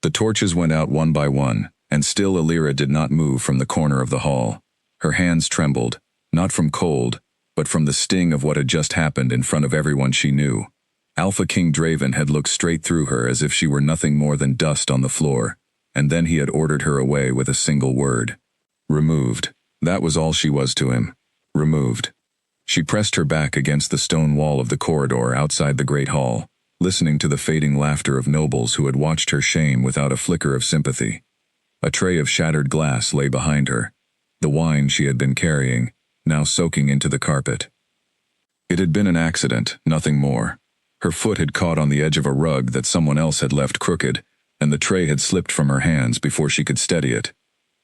The torches went out one by one, and still Alira did not move from the corner of the hall. Her hands trembled, not from cold, but from the sting of what had just happened in front of everyone she knew. Alpha King Draven had looked straight through her as if she were nothing more than dust on the floor, and then he had ordered her away with a single word. Removed. That was all she was to him. Removed. She pressed her back against the stone wall of the corridor outside the great hall, listening to the fading laughter of nobles who had watched her shame without a flicker of sympathy. A tray of shattered glass lay behind her, the wine she had been carrying, now soaking into the carpet. It had been an accident, nothing more. Her foot had caught on the edge of a rug that someone else had left crooked, and the tray had slipped from her hands before she could steady it.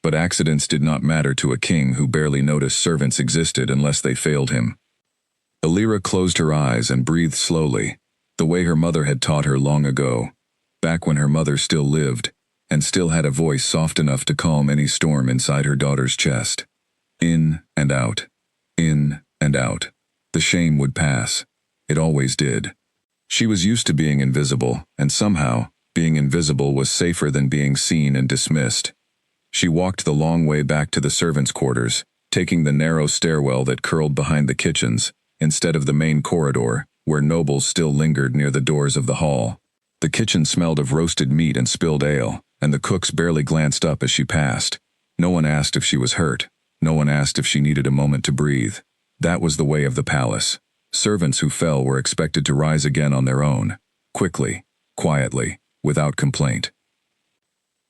But accidents did not matter to a king who barely noticed servants existed unless they failed him. Alira closed her eyes and breathed slowly, the way her mother had taught her long ago, back when her mother still lived, and still had a voice soft enough to calm any storm inside her daughter's chest. In and out. In and out. The shame would pass. It always did. She was used to being invisible, and somehow, being invisible was safer than being seen and dismissed. She walked the long way back to the servants' quarters, taking the narrow stairwell that curled behind the kitchens, instead of the main corridor, where nobles still lingered near the doors of the hall. The kitchen smelled of roasted meat and spilled ale, and the cooks barely glanced up as she passed. No one asked if she was hurt. No one asked if she needed a moment to breathe. That was the way of the palace. Servants who fell were expected to rise again on their own, quickly, quietly, without complaint.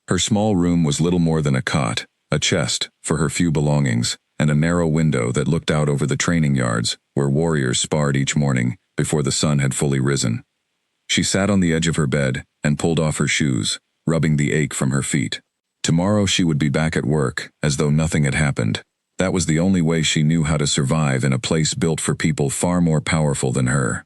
Her small room was little more than a cot, a chest for her few belongings, and a narrow window that looked out over the training yards where warriors sparred each morning before the sun had fully risen. She sat on the edge of her bed and pulled off her shoes, rubbing the ache from her feet. Tomorrow she would be back at work, as though nothing had happened. That was the only way she knew how to survive in a place built for people far more powerful than her.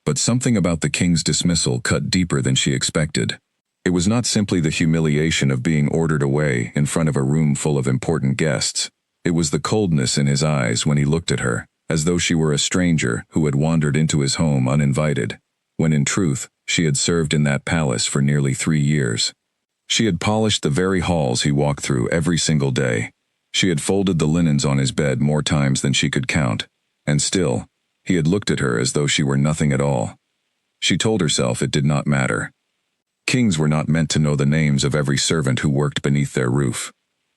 But something about the king's dismissal cut deeper than she expected. It was not simply the humiliation of being ordered away in front of a room full of important guests. It was the coldness in his eyes when he looked at her, as though she were a stranger who had wandered into his home uninvited, when in truth, she had served in that palace for nearly 3 years. She had polished the very halls he walked through every single day. She had folded the linens on his bed more times than she could count, and still, he had looked at her as though she were nothing at all. She told herself it did not matter. Kings were not meant to know the names of every servant who worked beneath their roof.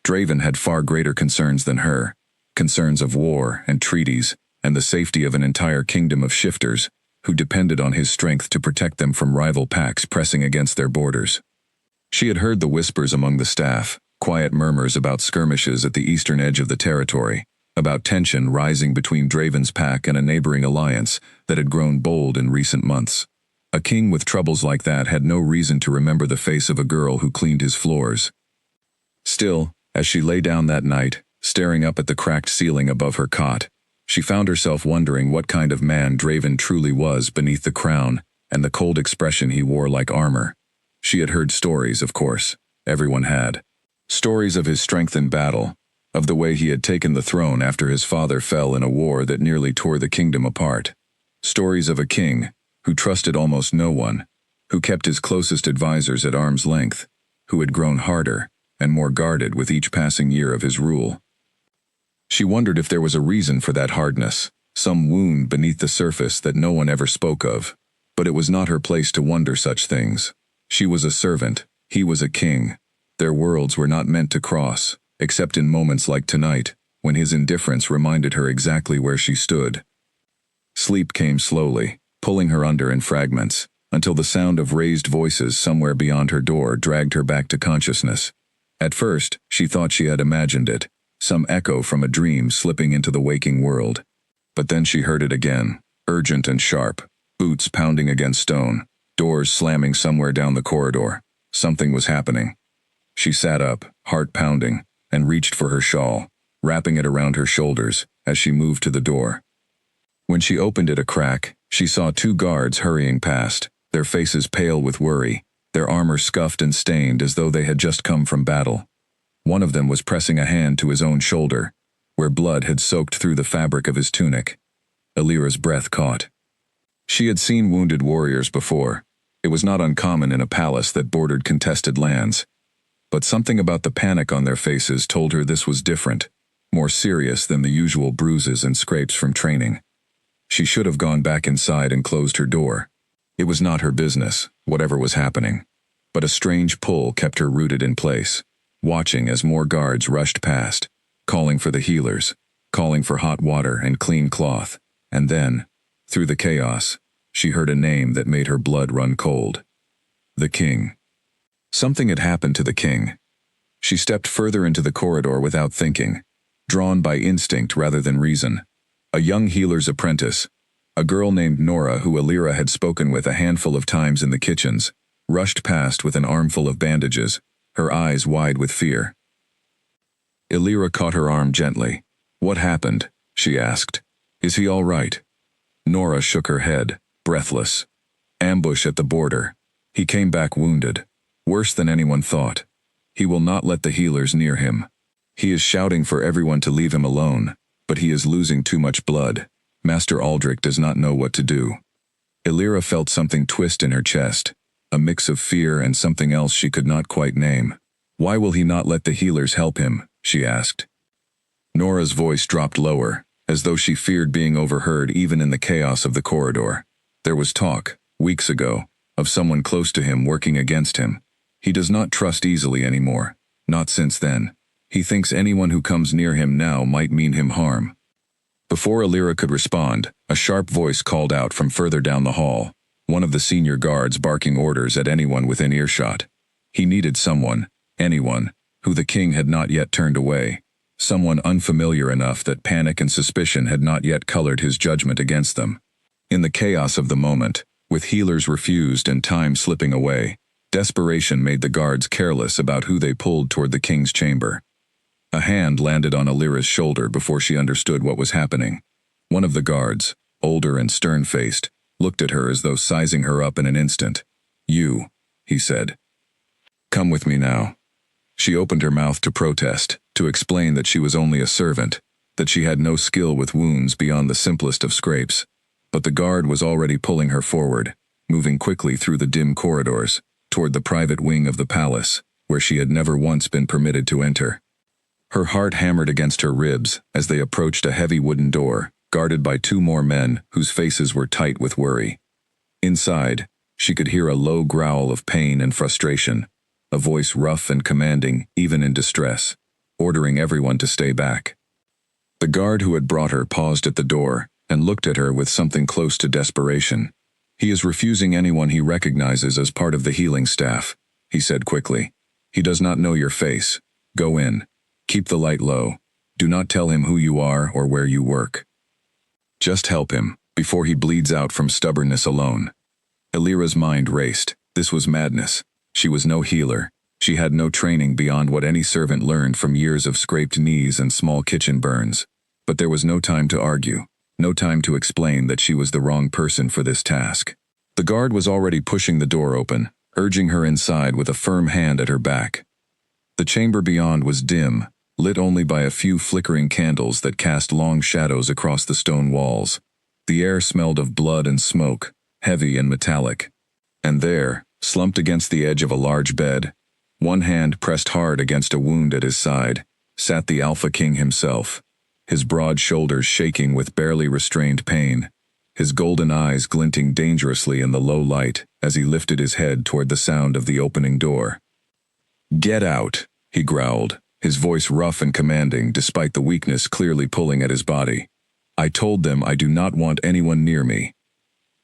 Draven had far greater concerns than her, concerns of war and treaties and the safety of an entire kingdom of shifters who depended on his strength to protect them from rival packs pressing against their borders. She had heard the whispers among the staff, quiet murmurs about skirmishes at the eastern edge of the territory, about tension rising between Draven's pack and a neighboring alliance that had grown bold in recent months. A king with troubles like that had no reason to remember the face of a girl who cleaned his floors. Still, as she lay down that night, staring up at the cracked ceiling above her cot, she found herself wondering what kind of man Draven truly was beneath the crown and the cold expression he wore like armor. She had heard stories, of course. Everyone had. Stories of his strength in battle, of the way he had taken the throne after his father fell in a war that nearly tore the kingdom apart. Stories of a king who trusted almost no one, who kept his closest advisors at arm's length, who had grown harder and more guarded with each passing year of his rule. She wondered if there was a reason for that hardness, some wound beneath the surface that no one ever spoke of. But it was not her place to wonder such things. She was a servant, he was a king. Their worlds were not meant to cross, except in moments like tonight, when his indifference reminded her exactly where she stood. Sleep came slowly, pulling her under in fragments, until the sound of raised voices somewhere beyond her door dragged her back to consciousness. At first, she thought she had imagined it, some echo from a dream slipping into the waking world. But then she heard it again, urgent and sharp, boots pounding against stone, doors slamming somewhere down the corridor. Something was happening. She sat up, heart pounding, and reached for her shawl, wrapping it around her shoulders as she moved to the door. When she opened it a crack, she saw 2 guards hurrying past, their faces pale with worry, their armor scuffed and stained as though they had just come from battle. One of them was pressing a hand to his own shoulder, where blood had soaked through the fabric of his tunic. Alira's breath caught. She had seen wounded warriors before. It was not uncommon in a palace that bordered contested lands. But something about the panic on their faces told her this was different, more serious than the usual bruises and scrapes from training. She should have gone back inside and closed her door. It was not her business, whatever was happening. But a strange pull kept her rooted in place, watching as more guards rushed past, calling for the healers, calling for hot water and clean cloth, and then, through the chaos, she heard a name that made her blood run cold. The king. Something had happened to the king. She stepped further into the corridor without thinking, drawn by instinct rather than reason. A young healer's apprentice, a girl named Nora who Alira had spoken with a handful of times in the kitchens, rushed past with an armful of bandages, her eyes wide with fear. Alira caught her arm gently. "What happened?" she asked. "Is he all right?" Nora shook her head, breathless. "Ambush at the border. He came back wounded. Worse than anyone thought. He will not let the healers near him. He is shouting for everyone to leave him alone, but he is losing too much blood. Master Aldrich does not know what to do." Alira felt something twist in her chest, a mix of fear and something else she could not quite name. "Why will he not let the healers help him?" she asked. Nora's voice dropped lower, as though she feared being overheard even in the chaos of the corridor. There was talk, weeks ago, of someone close to him working against him. He does not trust easily anymore, not since then. He thinks anyone who comes near him now might mean him harm. Before Alira could respond, a sharp voice called out from further down the hall, one of the senior guards barking orders at anyone within earshot. He needed someone, anyone, who the king had not yet turned away, someone unfamiliar enough that panic and suspicion had not yet colored his judgment against them. In the chaos of the moment, with healers refused and time slipping away, desperation made the guards careless about who they pulled toward the king's chamber. A hand landed on Alira's shoulder before she understood what was happening. One of the guards, older and stern-faced, looked at her as though sizing her up in an instant. "You," he said. "Come with me now." She opened her mouth to protest, to explain that she was only a servant, that she had no skill with wounds beyond the simplest of scrapes. But the guard was already pulling her forward, moving quickly through the dim corridors, toward the private wing of the palace, where she had never once been permitted to enter. Her heart hammered against her ribs as they approached a heavy wooden door, guarded by two more men whose faces were tight with worry. Inside, she could hear a low growl of pain and frustration, a voice rough and commanding even in distress, ordering everyone to stay back. The guard who had brought her paused at the door and looked at her with something close to desperation. "He is refusing anyone he recognizes as part of the healing staff," he said quickly. "He does not know your face. Go in. Keep the light low. Do not tell him who you are or where you work. Just help him, before he bleeds out from stubbornness alone." Alira's mind raced. This was madness. She was no healer. She had no training beyond what any servant learned from years of scraped knees and small kitchen burns. But there was no time to argue, no time to explain that she was the wrong person for this task. The guard was already pushing the door open, urging her inside with a firm hand at her back. The chamber beyond was dim, lit only by a few flickering candles that cast long shadows across the stone walls. The air smelled of blood and smoke, heavy and metallic. And there, slumped against the edge of a large bed, one hand pressed hard against a wound at his side, sat the Alpha King himself, his broad shoulders shaking with barely restrained pain, his golden eyes glinting dangerously in the low light as he lifted his head toward the sound of the opening door. "Get out," he growled, his voice rough and commanding despite the weakness clearly pulling at his body. "I told them I do not want anyone near me."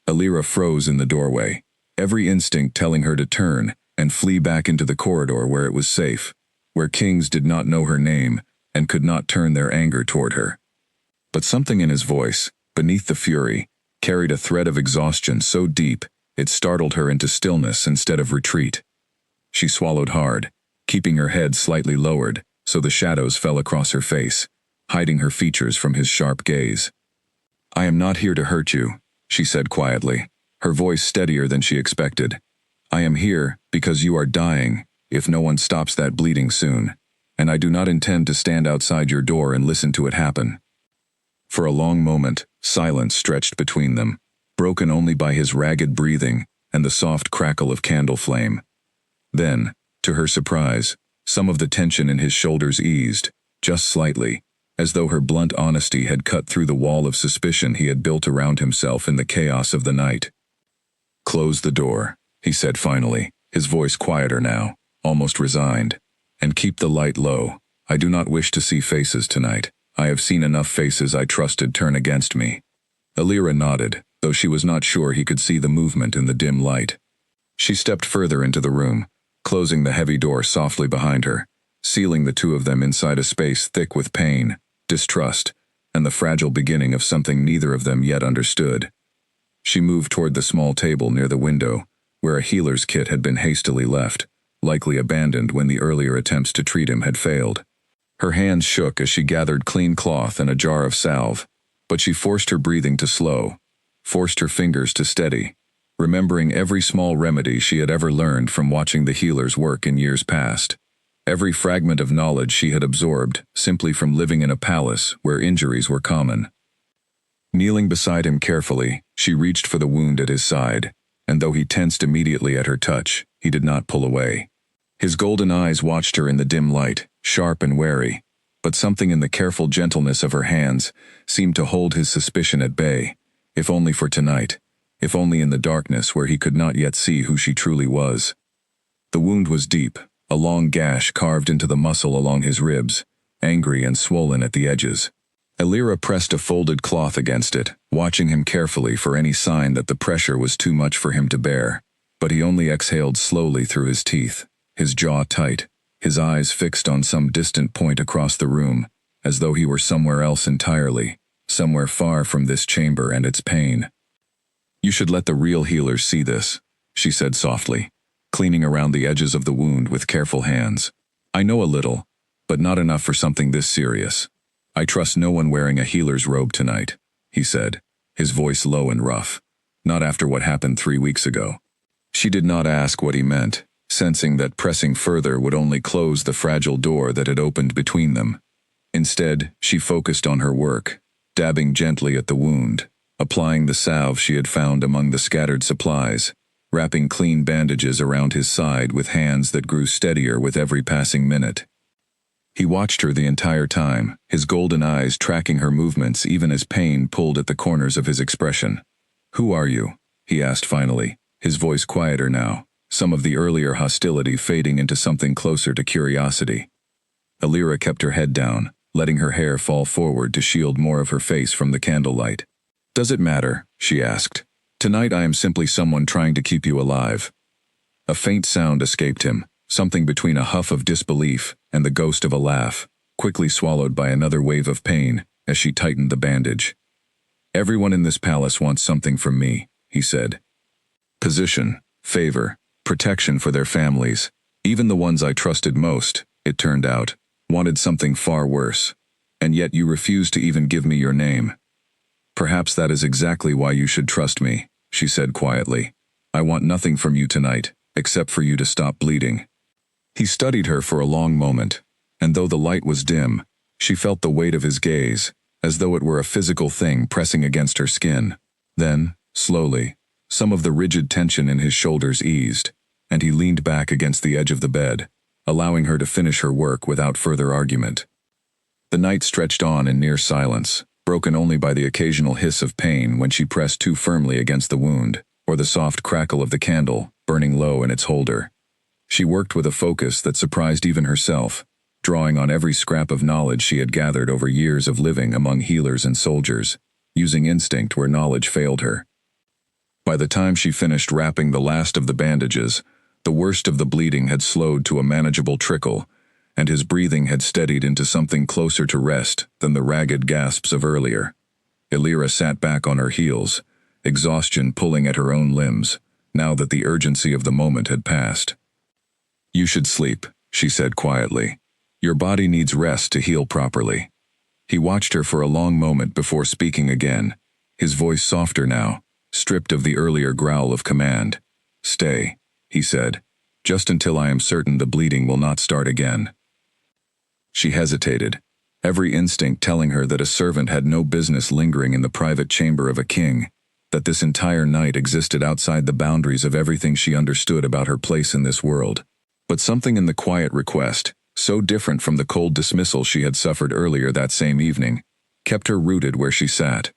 Alira froze in the doorway, every instinct telling her to turn and flee back into the corridor where it was safe, where kings did not know her name and could not turn their anger toward her. But something in his voice, beneath the fury, carried a thread of exhaustion so deep it startled her into stillness instead of retreat. She swallowed hard, keeping her head slightly lowered so the shadows fell across her face, hiding her features from his sharp gaze. "I am not here to hurt you," she said quietly, her voice steadier than she expected. "I am here because you are dying, if no one stops that bleeding soon, and I do not intend to stand outside your door and listen to it happen." For a long moment, silence stretched between them, broken only by his ragged breathing and the soft crackle of candle flame. Then, to her surprise, some of the tension in his shoulders eased, just slightly, as though her blunt honesty had cut through the wall of suspicion he had built around himself in the chaos of the night. "Close the door," he said finally, his voice quieter now, almost resigned. "And keep the light low. I do not wish to see faces tonight. I have seen enough faces I trusted turn against me." Alira nodded, though she was not sure he could see the movement in the dim light. She stepped further into the room, closing the heavy door softly behind her, sealing the two of them inside a space thick with pain, distrust, and the fragile beginning of something neither of them yet understood. She moved toward the small table near the window, where a healer's kit had been hastily left, likely abandoned when the earlier attempts to treat him had failed. Her hands shook as she gathered clean cloth and a jar of salve, but she forced her breathing to slow, forced her fingers to steady, remembering every small remedy she had ever learned from watching the healers work in years past. Every fragment of knowledge she had absorbed simply from living in a palace where injuries were common. Kneeling beside him carefully, she reached for the wound at his side, and though he tensed immediately at her touch, he did not pull away. His golden eyes watched her in the dim light, sharp and wary, but something in the careful gentleness of her hands seemed to hold his suspicion at bay, if only for tonight, if only in the darkness where he could not yet see who she truly was. The wound was deep, a long gash carved into the muscle along his ribs, angry and swollen at the edges. Alira pressed a folded cloth against it, watching him carefully for any sign that the pressure was too much for him to bear, but he only exhaled slowly through his teeth, his jaw tight, his eyes fixed on some distant point across the room, as though he were somewhere else entirely, somewhere far from this chamber and its pain. "You should let the real healers see this," she said softly, cleaning around the edges of the wound with careful hands. "I know a little, but not enough for something this serious. I trust no one wearing a healer's robe tonight," he said, his voice low and rough. "Not after what happened 3 weeks ago." She did not ask what he meant, sensing that pressing further would only close the fragile door that had opened between them. Instead, she focused on her work, dabbing gently at the wound, applying the salve she had found among the scattered supplies, wrapping clean bandages around his side with hands that grew steadier with every passing minute. He watched her the entire time, his golden eyes tracking her movements even as pain pulled at the corners of his expression. "Who are you?" he asked finally, his voice quieter now, some of the earlier hostility fading into something closer to curiosity. Alira kept her head down, letting her hair fall forward to shield more of her face from the candlelight. "Does it matter?" she asked. "Tonight I am simply someone trying to keep you alive." A faint sound escaped him, something between a huff of disbelief and the ghost of a laugh, quickly swallowed by another wave of pain as she tightened the bandage. "Everyone in this palace wants something from me," he said. "Position, favor, protection for their families. Even the ones I trusted most, it turned out, wanted something far worse. And yet you refused to even give me your name. Perhaps that is exactly why you should trust me," she said quietly. "I want nothing from you tonight, except for you to stop bleeding." He studied her for a long moment, and though the light was dim, she felt the weight of his gaze, as though it were a physical thing pressing against her skin. Then, slowly, some of the rigid tension in his shoulders eased, and he leaned back against the edge of the bed, allowing her to finish her work without further argument. The night stretched on in near silence, broken only by the occasional hiss of pain when she pressed too firmly against the wound, or the soft crackle of the candle, burning low in its holder. She worked with a focus that surprised even herself, drawing on every scrap of knowledge she had gathered over years of living among healers and soldiers, using instinct where knowledge failed her. By the time she finished wrapping the last of the bandages, the worst of the bleeding had slowed to a manageable trickle, and his breathing had steadied into something closer to rest than the ragged gasps of earlier. Alira sat back on her heels, exhaustion pulling at her own limbs, now that the urgency of the moment had passed. "You should sleep," she said quietly. "Your body needs rest to heal properly." He watched her for a long moment before speaking again, his voice softer now, stripped of the earlier growl of command. "Stay," he said, "just until I am certain the bleeding will not start again." She hesitated, every instinct telling her that a servant had no business lingering in the private chamber of a king, that this entire night existed outside the boundaries of everything she understood about her place in this world. But something in the quiet request, so different from the cold dismissal she had suffered earlier that same evening, kept her rooted where she sat.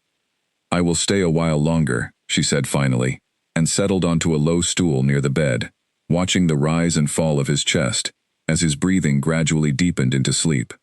"I will stay a while longer," she said finally, and settled onto a low stool near the bed, watching the rise and fall of his chest as his breathing gradually deepened into sleep.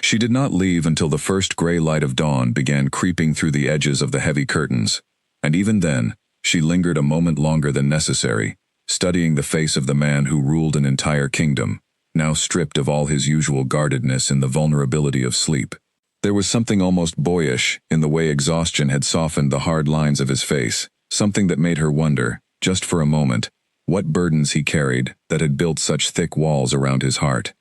She did not leave until the first gray light of dawn began creeping through the edges of the heavy curtains, and even then, she lingered a moment longer than necessary, studying the face of the man who ruled an entire kingdom, now stripped of all his usual guardedness in the vulnerability of sleep. There was something almost boyish in the way exhaustion had softened the hard lines of his face, something that made her wonder, just for a moment, what burdens he carried that had built such thick walls around his heart.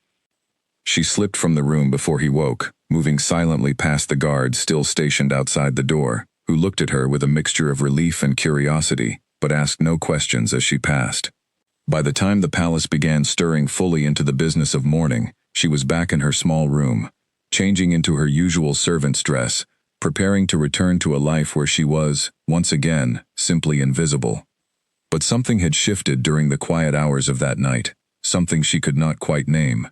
She slipped from the room before he woke, moving silently past the guards still stationed outside the door, who looked at her with a mixture of relief and curiosity, but asked no questions as she passed. By the time the palace began stirring fully into the business of mourning, she was back in her small room, changing into her usual servant's dress, preparing to return to a life where she was, once again, simply invisible. But something had shifted during the quiet hours of that night, something she could not quite name.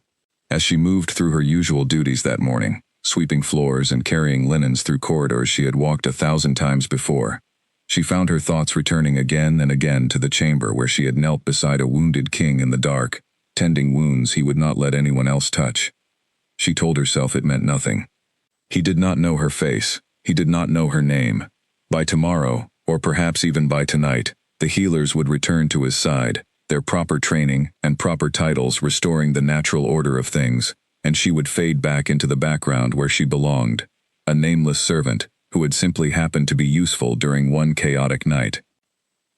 As she moved through her usual duties that morning, sweeping floors and carrying linens through corridors she had walked 1,000 times before, she found her thoughts returning again and again to the chamber where she had knelt beside a wounded king in the dark, tending wounds he would not let anyone else touch. She told herself it meant nothing. He did not know her face. He did not know her name. By tomorrow, or perhaps even by tonight, the healers would return to his side, their proper training and proper titles restoring the natural order of things, and she would fade back into the background where she belonged, a nameless servant who had simply happened to be useful during one chaotic night.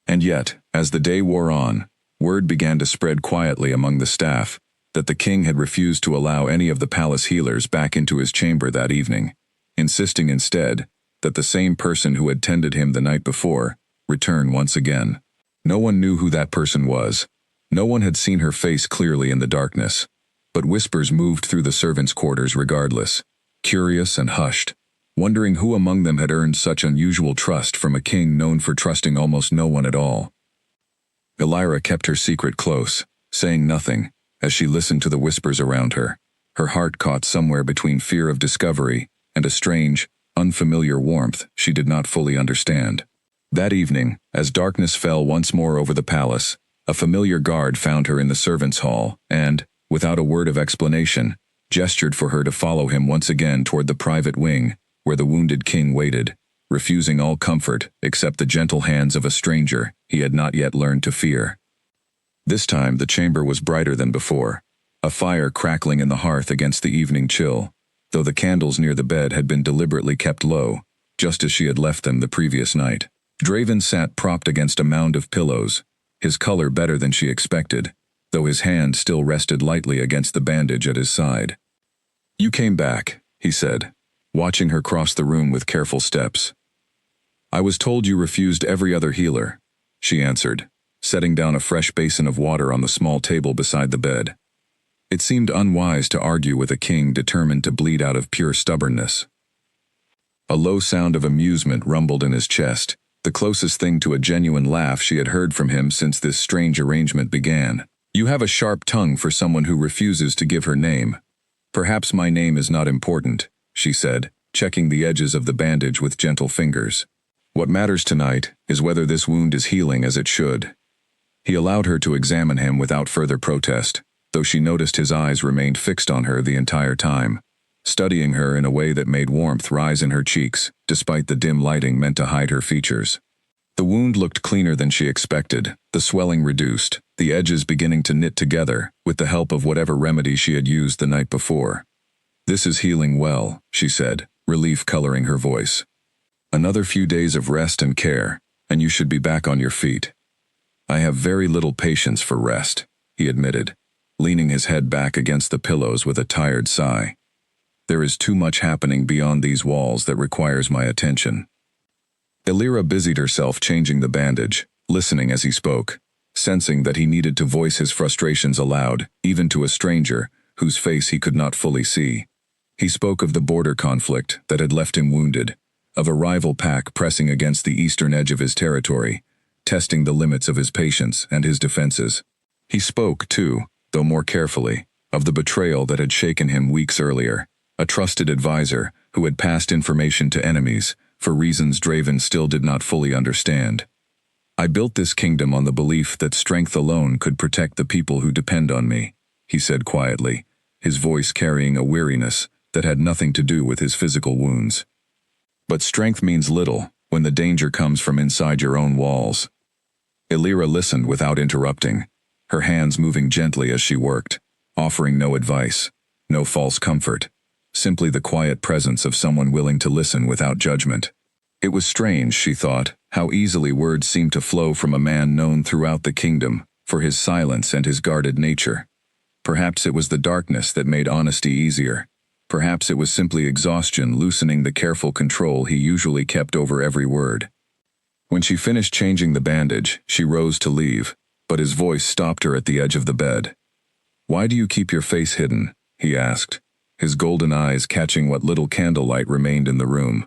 And yet, as the day wore on, word began to spread quietly among the staff that the king had refused to allow any of the palace healers back into his chamber that evening, insisting instead that the same person who had tended him the night before return once again. No one knew who that person was. No one had seen her face clearly in the darkness, but whispers moved through the servants' quarters regardless, curious and hushed, wondering who among them had earned such unusual trust from a king known for trusting almost no one at all. Elira kept her secret close, saying nothing, as she listened to the whispers around her, her heart caught somewhere between fear of discovery and a strange, unfamiliar warmth she did not fully understand. That evening, as darkness fell once more over the palace, a familiar guard found her in the servants' hall and, without a word of explanation, gestured for her to follow him once again toward the private wing, where the wounded king waited, refusing all comfort except the gentle hands of a stranger he had not yet learned to fear. This time the chamber was brighter than before, a fire crackling in the hearth against the evening chill, though the candles near the bed had been deliberately kept low, just as she had left them the previous night. Draven sat propped against a mound of pillows, his color better than she expected, though his hand still rested lightly against the bandage at his side. "You came back," he said, watching her cross the room with careful steps. "I was told you refused every other healer," she answered, setting down a fresh basin of water on the small table beside the bed. It seemed unwise to argue with a king determined to bleed out of pure stubbornness. A low sound of amusement rumbled in his chest, the closest thing to a genuine laugh she had heard from him since this strange arrangement began. "You have a sharp tongue for someone who refuses to give her name. Perhaps my name is not important," she said, checking the edges of the bandage with gentle fingers. "What matters tonight is whether this wound is healing as it should." He allowed her to examine him without further protest, though she noticed his eyes remained fixed on her the entire time, studying her in a way that made warmth rise in her cheeks, despite the dim lighting meant to hide her features. The wound looked cleaner than she expected, the swelling reduced, the edges beginning to knit together, with the help of whatever remedy she had used the night before. "This is healing well," she said, relief coloring her voice. "Another few days of rest and care, and you should be back on your feet." "I have very little patience for rest," he admitted, leaning his head back against the pillows with a tired sigh. "There is too much happening beyond these walls that requires my attention." Elira busied herself changing the bandage, listening as he spoke, sensing that he needed to voice his frustrations aloud, even to a stranger, whose face he could not fully see. He spoke of the border conflict that had left him wounded, of a rival pack pressing against the eastern edge of his territory, testing the limits of his patience and his defenses. He spoke, too, though more carefully, of the betrayal that had shaken him weeks earlier, a trusted advisor who had passed information to enemies for reasons Draven still did not fully understand. "I built this kingdom on the belief that strength alone could protect the people who depend on me," he said quietly, his voice carrying a weariness that had nothing to do with his physical wounds. "But strength means little when the danger comes from inside your own walls." Illyra listened without interrupting, her hands moving gently as she worked, offering no advice, no false comfort, simply the quiet presence of someone willing to listen without judgment. It was strange, she thought, how easily words seemed to flow from a man known throughout the kingdom for his silence and his guarded nature. Perhaps it was the darkness that made honesty easier. Perhaps it was simply exhaustion loosening the careful control he usually kept over every word. When she finished changing the bandage, she rose to leave, but his voice stopped her at the edge of the bed. "Why do you keep your face hidden?" he asked, his golden eyes catching what little candlelight remained in the room.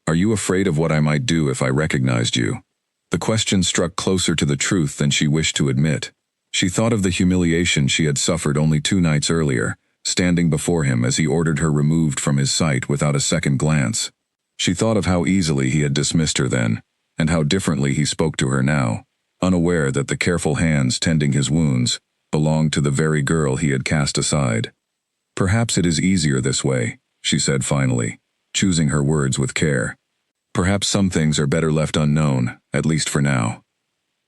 "Are you afraid of what I might do if I recognized you?" The question struck closer to the truth than she wished to admit. She thought of the humiliation she had suffered only 2 nights earlier, standing before him as he ordered her removed from his sight without a second glance. She thought of how easily he had dismissed her then, and how differently he spoke to her now, unaware that the careful hands tending his wounds belonged to the very girl he had cast aside. "Perhaps it is easier this way," she said finally, choosing her words with care. "Perhaps some things are better left unknown, at least for now."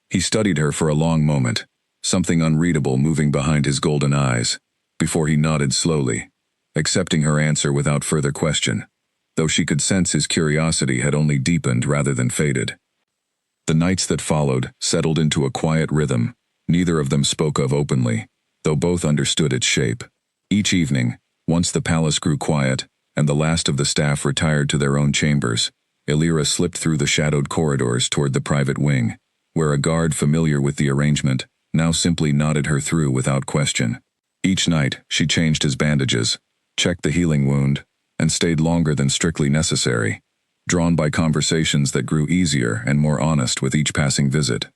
He studied her for a long moment, something unreadable moving behind his golden eyes, before he nodded slowly, accepting her answer without further question, though she could sense his curiosity had only deepened rather than faded. The nights that followed settled into a quiet rhythm, neither of them spoke of openly, though both understood its shape. Each evening, once the palace grew quiet, and the last of the staff retired to their own chambers, Illyra slipped through the shadowed corridors toward the private wing, where a guard familiar with the arrangement now simply nodded her through without question. Each night, she changed his bandages, checked the healing wound, and stayed longer than strictly necessary, drawn by conversations that grew easier and more honest with each passing visit.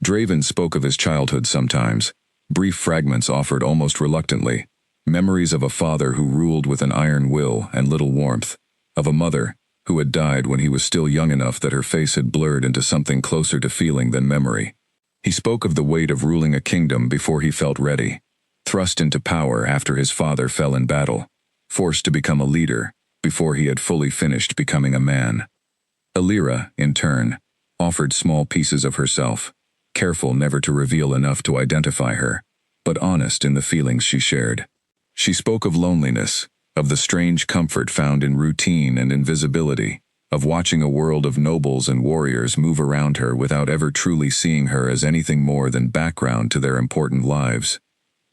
Draven spoke of his childhood sometimes, brief fragments offered almost reluctantly, memories of a father who ruled with an iron will and little warmth, of a mother who had died when he was still young enough that her face had blurred into something closer to feeling than memory. He spoke of the weight of ruling a kingdom before he felt ready, thrust into power after his father fell in battle, forced to become a leader before he had fully finished becoming a man. Illyra, in turn, offered small pieces of herself, careful never to reveal enough to identify her, but honest in the feelings she shared. She spoke of loneliness, of the strange comfort found in routine and invisibility, of watching a world of nobles and warriors move around her without ever truly seeing her as anything more than background to their important lives.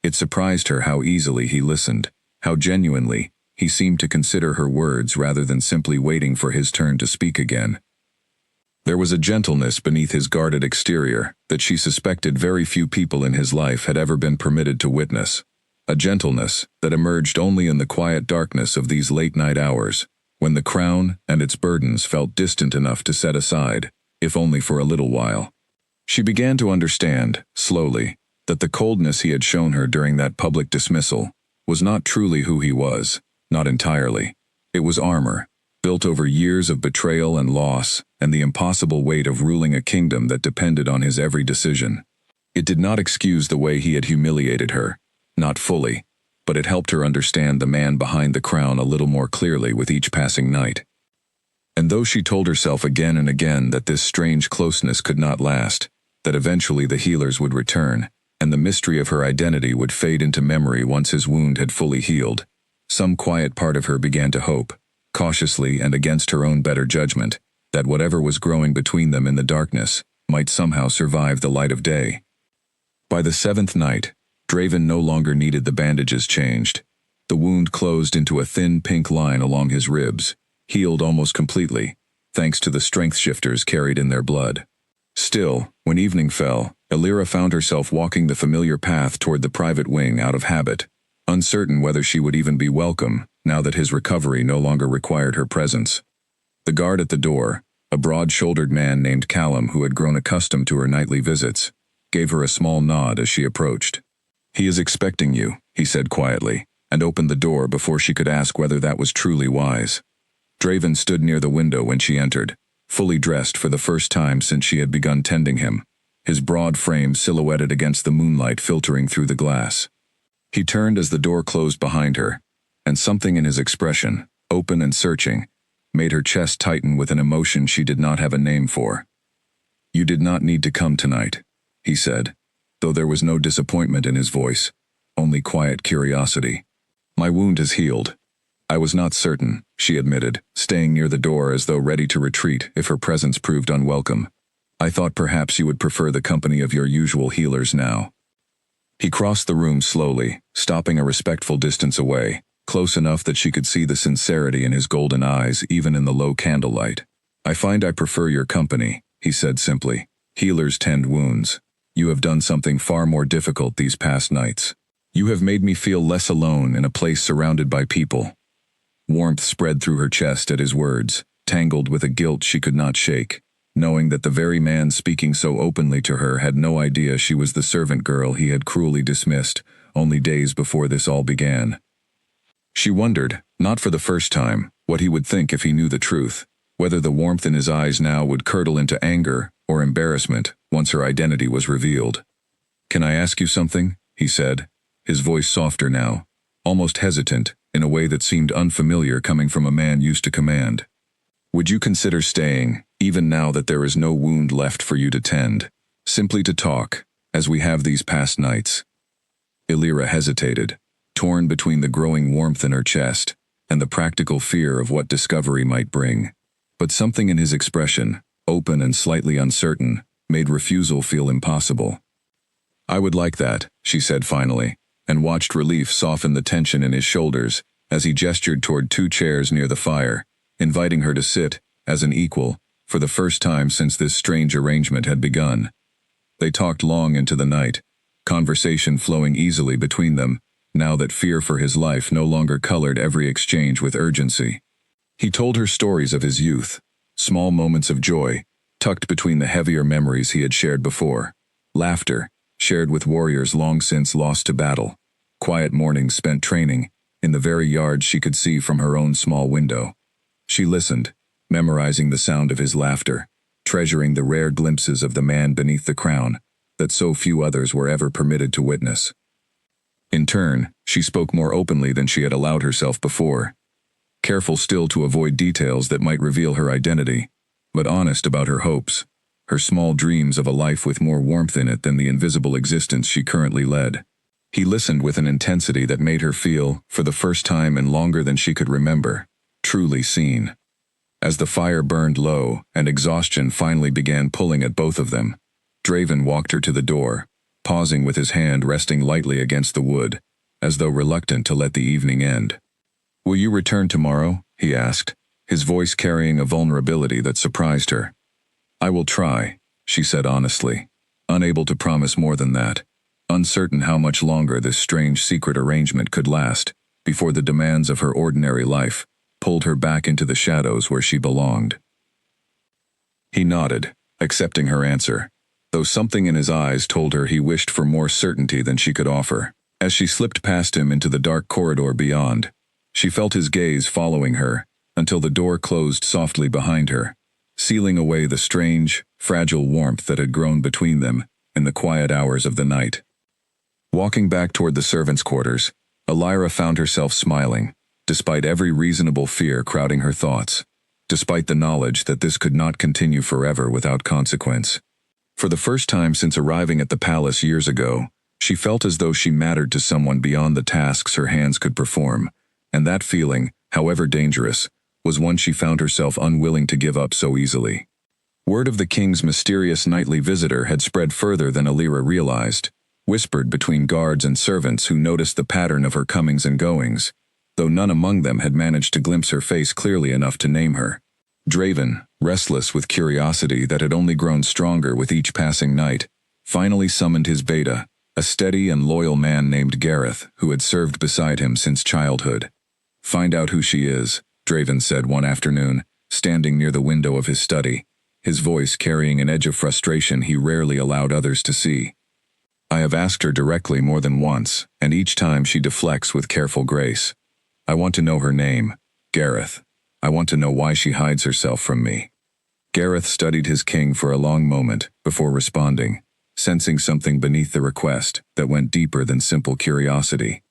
It surprised her how easily he listened, how genuinely he seemed to consider her words rather than simply waiting for his turn to speak again. There was a gentleness beneath his guarded exterior that she suspected very few people in his life had ever been permitted to witness, a gentleness that emerged only in the quiet darkness of these late-night hours, when the crown and its burdens felt distant enough to set aside, if only for a little while. She began to understand, slowly, that the coldness he had shown her during that public dismissal was not truly who he was, not entirely. It was armor, built over years of betrayal and loss, and the impossible weight of ruling a kingdom that depended on his every decision. It did not excuse the way he had humiliated her, not fully, but it helped her understand the man behind the crown a little more clearly with each passing night. And though she told herself again and again that this strange closeness could not last, that eventually the healers would return, and the mystery of her identity would fade into memory once his wound had fully healed, some quiet part of her began to hope, cautiously and against her own better judgment, that whatever was growing between them in the darkness might somehow survive the light of day. By the 7th night, Draven no longer needed the bandages changed. The wound closed into a thin pink line along his ribs, healed almost completely, thanks to the strength shifters carried in their blood. Still, when evening fell, Illyra found herself walking the familiar path toward the private wing out of habit, uncertain whether she would even be welcome now that his recovery no longer required her presence. The guard at the door, a broad-shouldered man named Callum who had grown accustomed to her nightly visits, gave her a small nod as she approached. "He is expecting you," he said quietly, and opened the door before she could ask whether that was truly wise. Draven stood near the window when she entered, fully dressed for the first time since she had begun tending him, his broad frame silhouetted against the moonlight filtering through the glass. He turned as the door closed behind her, and something in his expression, open and searching, made her chest tighten with an emotion she did not have a name for. "You did not need to come tonight," he said, though there was no disappointment in his voice, only quiet curiosity. "My wound has healed." "I was not certain," she admitted, staying near the door as though ready to retreat if her presence proved unwelcome. "I thought perhaps you would prefer the company of your usual healers now." He crossed the room slowly, stopping a respectful distance away, close enough that she could see the sincerity in his golden eyes even in the low candlelight. "I find I prefer your company," he said simply. "Healers tend wounds. You have done something far more difficult these past nights. You have made me feel less alone in a place surrounded by people." Warmth spread through her chest at his words, tangled with a guilt she could not shake, knowing that the very man speaking so openly to her had no idea she was the servant girl he had cruelly dismissed only days before this all began. She wondered, not for the first time, what he would think if he knew the truth, whether the warmth in his eyes now would curdle into anger or embarrassment once her identity was revealed. "Can I ask you something?" he said, his voice softer now, almost hesitant, in a way that seemed unfamiliar coming from a man used to command. "Would you consider staying, even now that there is no wound left for you to tend, simply to talk, as we have these past nights?" Illyra hesitated, torn between the growing warmth in her chest and the practical fear of what discovery might bring. But something in his expression, open and slightly uncertain, made refusal feel impossible. "I would like that," she said finally, and watched relief soften the tension in his shoulders as he gestured toward two chairs near the fire, inviting her to sit, as an equal, for the first time since this strange arrangement had begun. They talked long into the night, conversation flowing easily between them, now that fear for his life no longer colored every exchange with urgency. He told her stories of his youth, small moments of joy, tucked between the heavier memories he had shared before, laughter, shared with warriors long since lost to battle, quiet mornings spent training, in the very yard she could see from her own small window. She listened, memorizing the sound of his laughter, treasuring the rare glimpses of the man beneath the crown that so few others were ever permitted to witness. In turn, she spoke more openly than she had allowed herself before, careful still to avoid details that might reveal her identity, but honest about her hopes, her small dreams of a life with more warmth in it than the invisible existence she currently led. He listened with an intensity that made her feel, for the first time and longer than she could remember, truly seen. As the fire burned low and exhaustion finally began pulling at both of them, Draven walked her to the door, pausing with his hand resting lightly against the wood, as though reluctant to let the evening end. "Will you return tomorrow?" he asked, his voice carrying a vulnerability that surprised her. "I will try," she said honestly, unable to promise more than that, uncertain how much longer this strange secret arrangement could last, before the demands of her ordinary life pulled her back into the shadows where she belonged. He nodded, accepting her answer, though something in his eyes told her he wished for more certainty than she could offer. As she slipped past him into the dark corridor beyond, she felt his gaze following her, until the door closed softly behind her, sealing away the strange, fragile warmth that had grown between them in the quiet hours of the night. Walking back toward the servants' quarters, Illyra found herself smiling, despite every reasonable fear crowding her thoughts, despite the knowledge that this could not continue forever without consequence. For the first time since arriving at the palace years ago, she felt as though she mattered to someone beyond the tasks her hands could perform, and that feeling, however dangerous, was one she found herself unwilling to give up so easily. Word of the king's mysterious nightly visitor had spread further than Illyra realized, whispered between guards and servants who noticed the pattern of her comings and goings, though none among them had managed to glimpse her face clearly enough to name her. Draven, restless with curiosity that had only grown stronger with each passing night, finally summoned his beta, a steady and loyal man named Gareth who had served beside him since childhood. "Find out who she is," Draven said one afternoon, standing near the window of his study, his voice carrying an edge of frustration he rarely allowed others to see. I have asked her directly more than once, and each time she deflects with careful grace. I want to know her name, Gareth. I want to know why she hides herself from me. Gareth studied his king for a long moment before responding, sensing something beneath the request that went deeper than simple curiosity.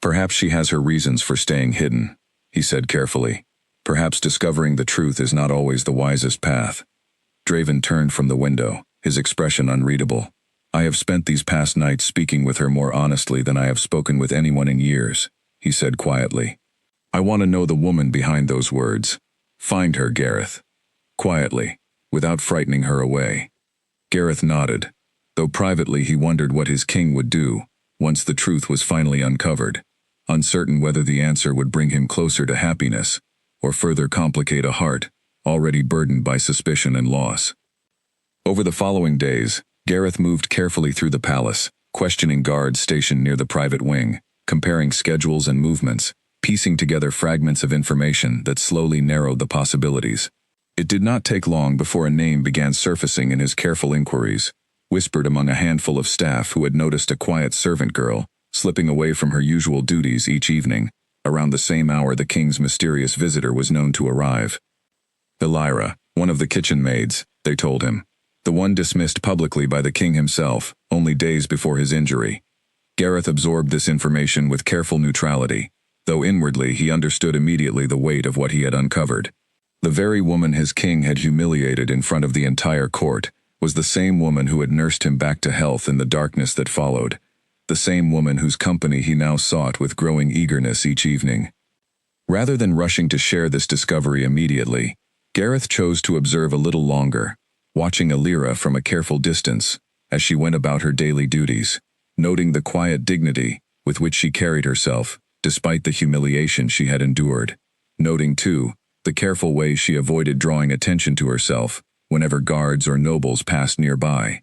Perhaps she has her reasons for staying hidden, he said carefully. Perhaps discovering the truth is not always the wisest path. Draven turned from the window, his expression unreadable. I have spent these past nights speaking with her more honestly than I have spoken with anyone in years, he said quietly. I want to know the woman behind those words. Find her, Gareth. Quietly, without frightening her away. Gareth nodded, though privately he wondered what his king would do once the truth was finally uncovered, uncertain whether the answer would bring him closer to happiness or further complicate a heart already burdened by suspicion and loss. Over the following days, Gareth moved carefully through the palace, questioning guards stationed near the private wing, comparing schedules and movements, piecing together fragments of information that slowly narrowed the possibilities. It did not take long before a name began surfacing in his careful inquiries, whispered among a handful of staff who had noticed a quiet servant girl slipping away from her usual duties each evening, around the same hour the king's mysterious visitor was known to arrive. Elira, one of the kitchen maids, they told him. The one dismissed publicly by the king himself, only days before his injury. Gareth absorbed this information with careful neutrality, though inwardly he understood immediately the weight of what he had uncovered. The very woman his king had humiliated in front of the entire court was the same woman who had nursed him back to health in the darkness that followed, the same woman whose company he now sought with growing eagerness each evening. Rather than rushing to share this discovery immediately, Gareth chose to observe a little longer, watching Elira from a careful distance as she went about her daily duties, noting the quiet dignity with which she carried herself, despite the humiliation she had endured, noting, too, the careful way she avoided drawing attention to herself whenever guards or nobles passed nearby.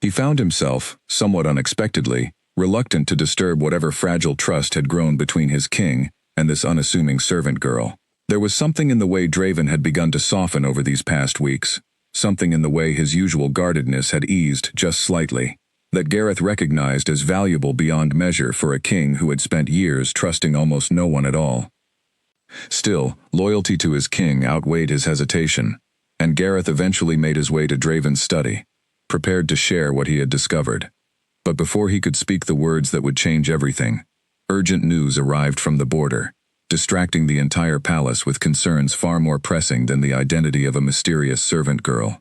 He found himself, somewhat unexpectedly, reluctant to disturb whatever fragile trust had grown between his king and this unassuming servant girl. There was something in the way Draven had begun to soften over these past weeks, something in the way his usual guardedness had eased just slightly, that Gareth recognized as valuable beyond measure for a king who had spent years trusting almost no one at all. Still, loyalty to his king outweighed his hesitation, and Gareth eventually made his way to Draven's study, prepared to share what he had discovered. But before he could speak the words that would change everything, urgent news arrived from the border, distracting the entire palace with concerns far more pressing than the identity of a mysterious servant girl.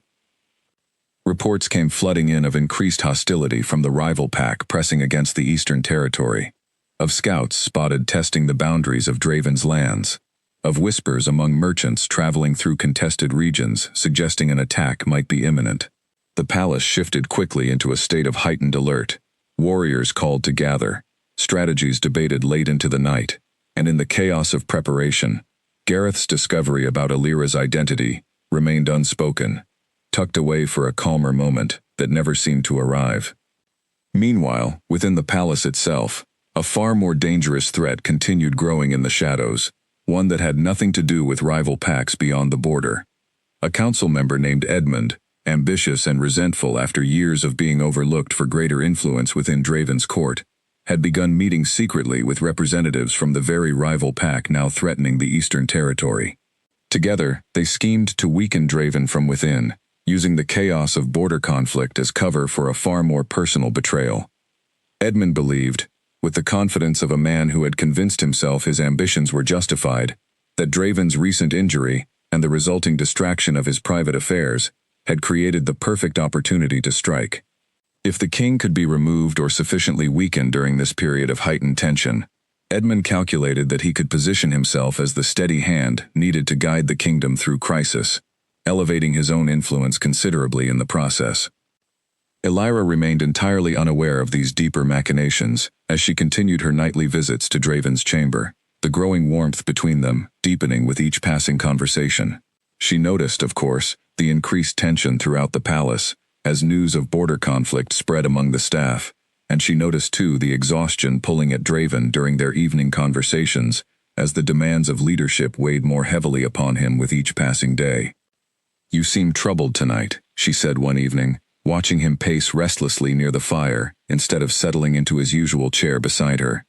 Reports came flooding in of increased hostility from the rival pack pressing against the Eastern Territory, of scouts spotted testing the boundaries of Draven's lands, of whispers among merchants traveling through contested regions suggesting an attack might be imminent. The palace shifted quickly into a state of heightened alert, warriors called to gather, strategies debated late into the night, and in the chaos of preparation, Gareth's discovery about Elira's identity remained unspoken, tucked away for a calmer moment that never seemed to arrive. Meanwhile, within the palace itself, a far more dangerous threat continued growing in the shadows, one that had nothing to do with rival packs beyond the border. A council member named Edmund, ambitious and resentful after years of being overlooked for greater influence within Draven's court, had begun meeting secretly with representatives from the very rival pack now threatening the Eastern Territory. Together, they schemed to weaken Draven from within, using the chaos of border conflict as cover for a far more personal betrayal. Edmund believed, with the confidence of a man who had convinced himself his ambitions were justified, that Draven's recent injury and the resulting distraction of his private affairs had created the perfect opportunity to strike. If the king could be removed or sufficiently weakened during this period of heightened tension, Edmund calculated that he could position himself as the steady hand needed to guide the kingdom through crisis, elevating his own influence considerably in the process. Elira remained entirely unaware of these deeper machinations as she continued her nightly visits to Draven's chamber, the growing warmth between them deepening with each passing conversation. She noticed, of course, the increased tension throughout the palace as news of border conflict spread among the staff, and she noticed too the exhaustion pulling at Draven during their evening conversations as the demands of leadership weighed more heavily upon him with each passing day. "You seem troubled tonight," she said one evening, watching him pace restlessly near the fire instead of settling into his usual chair beside her.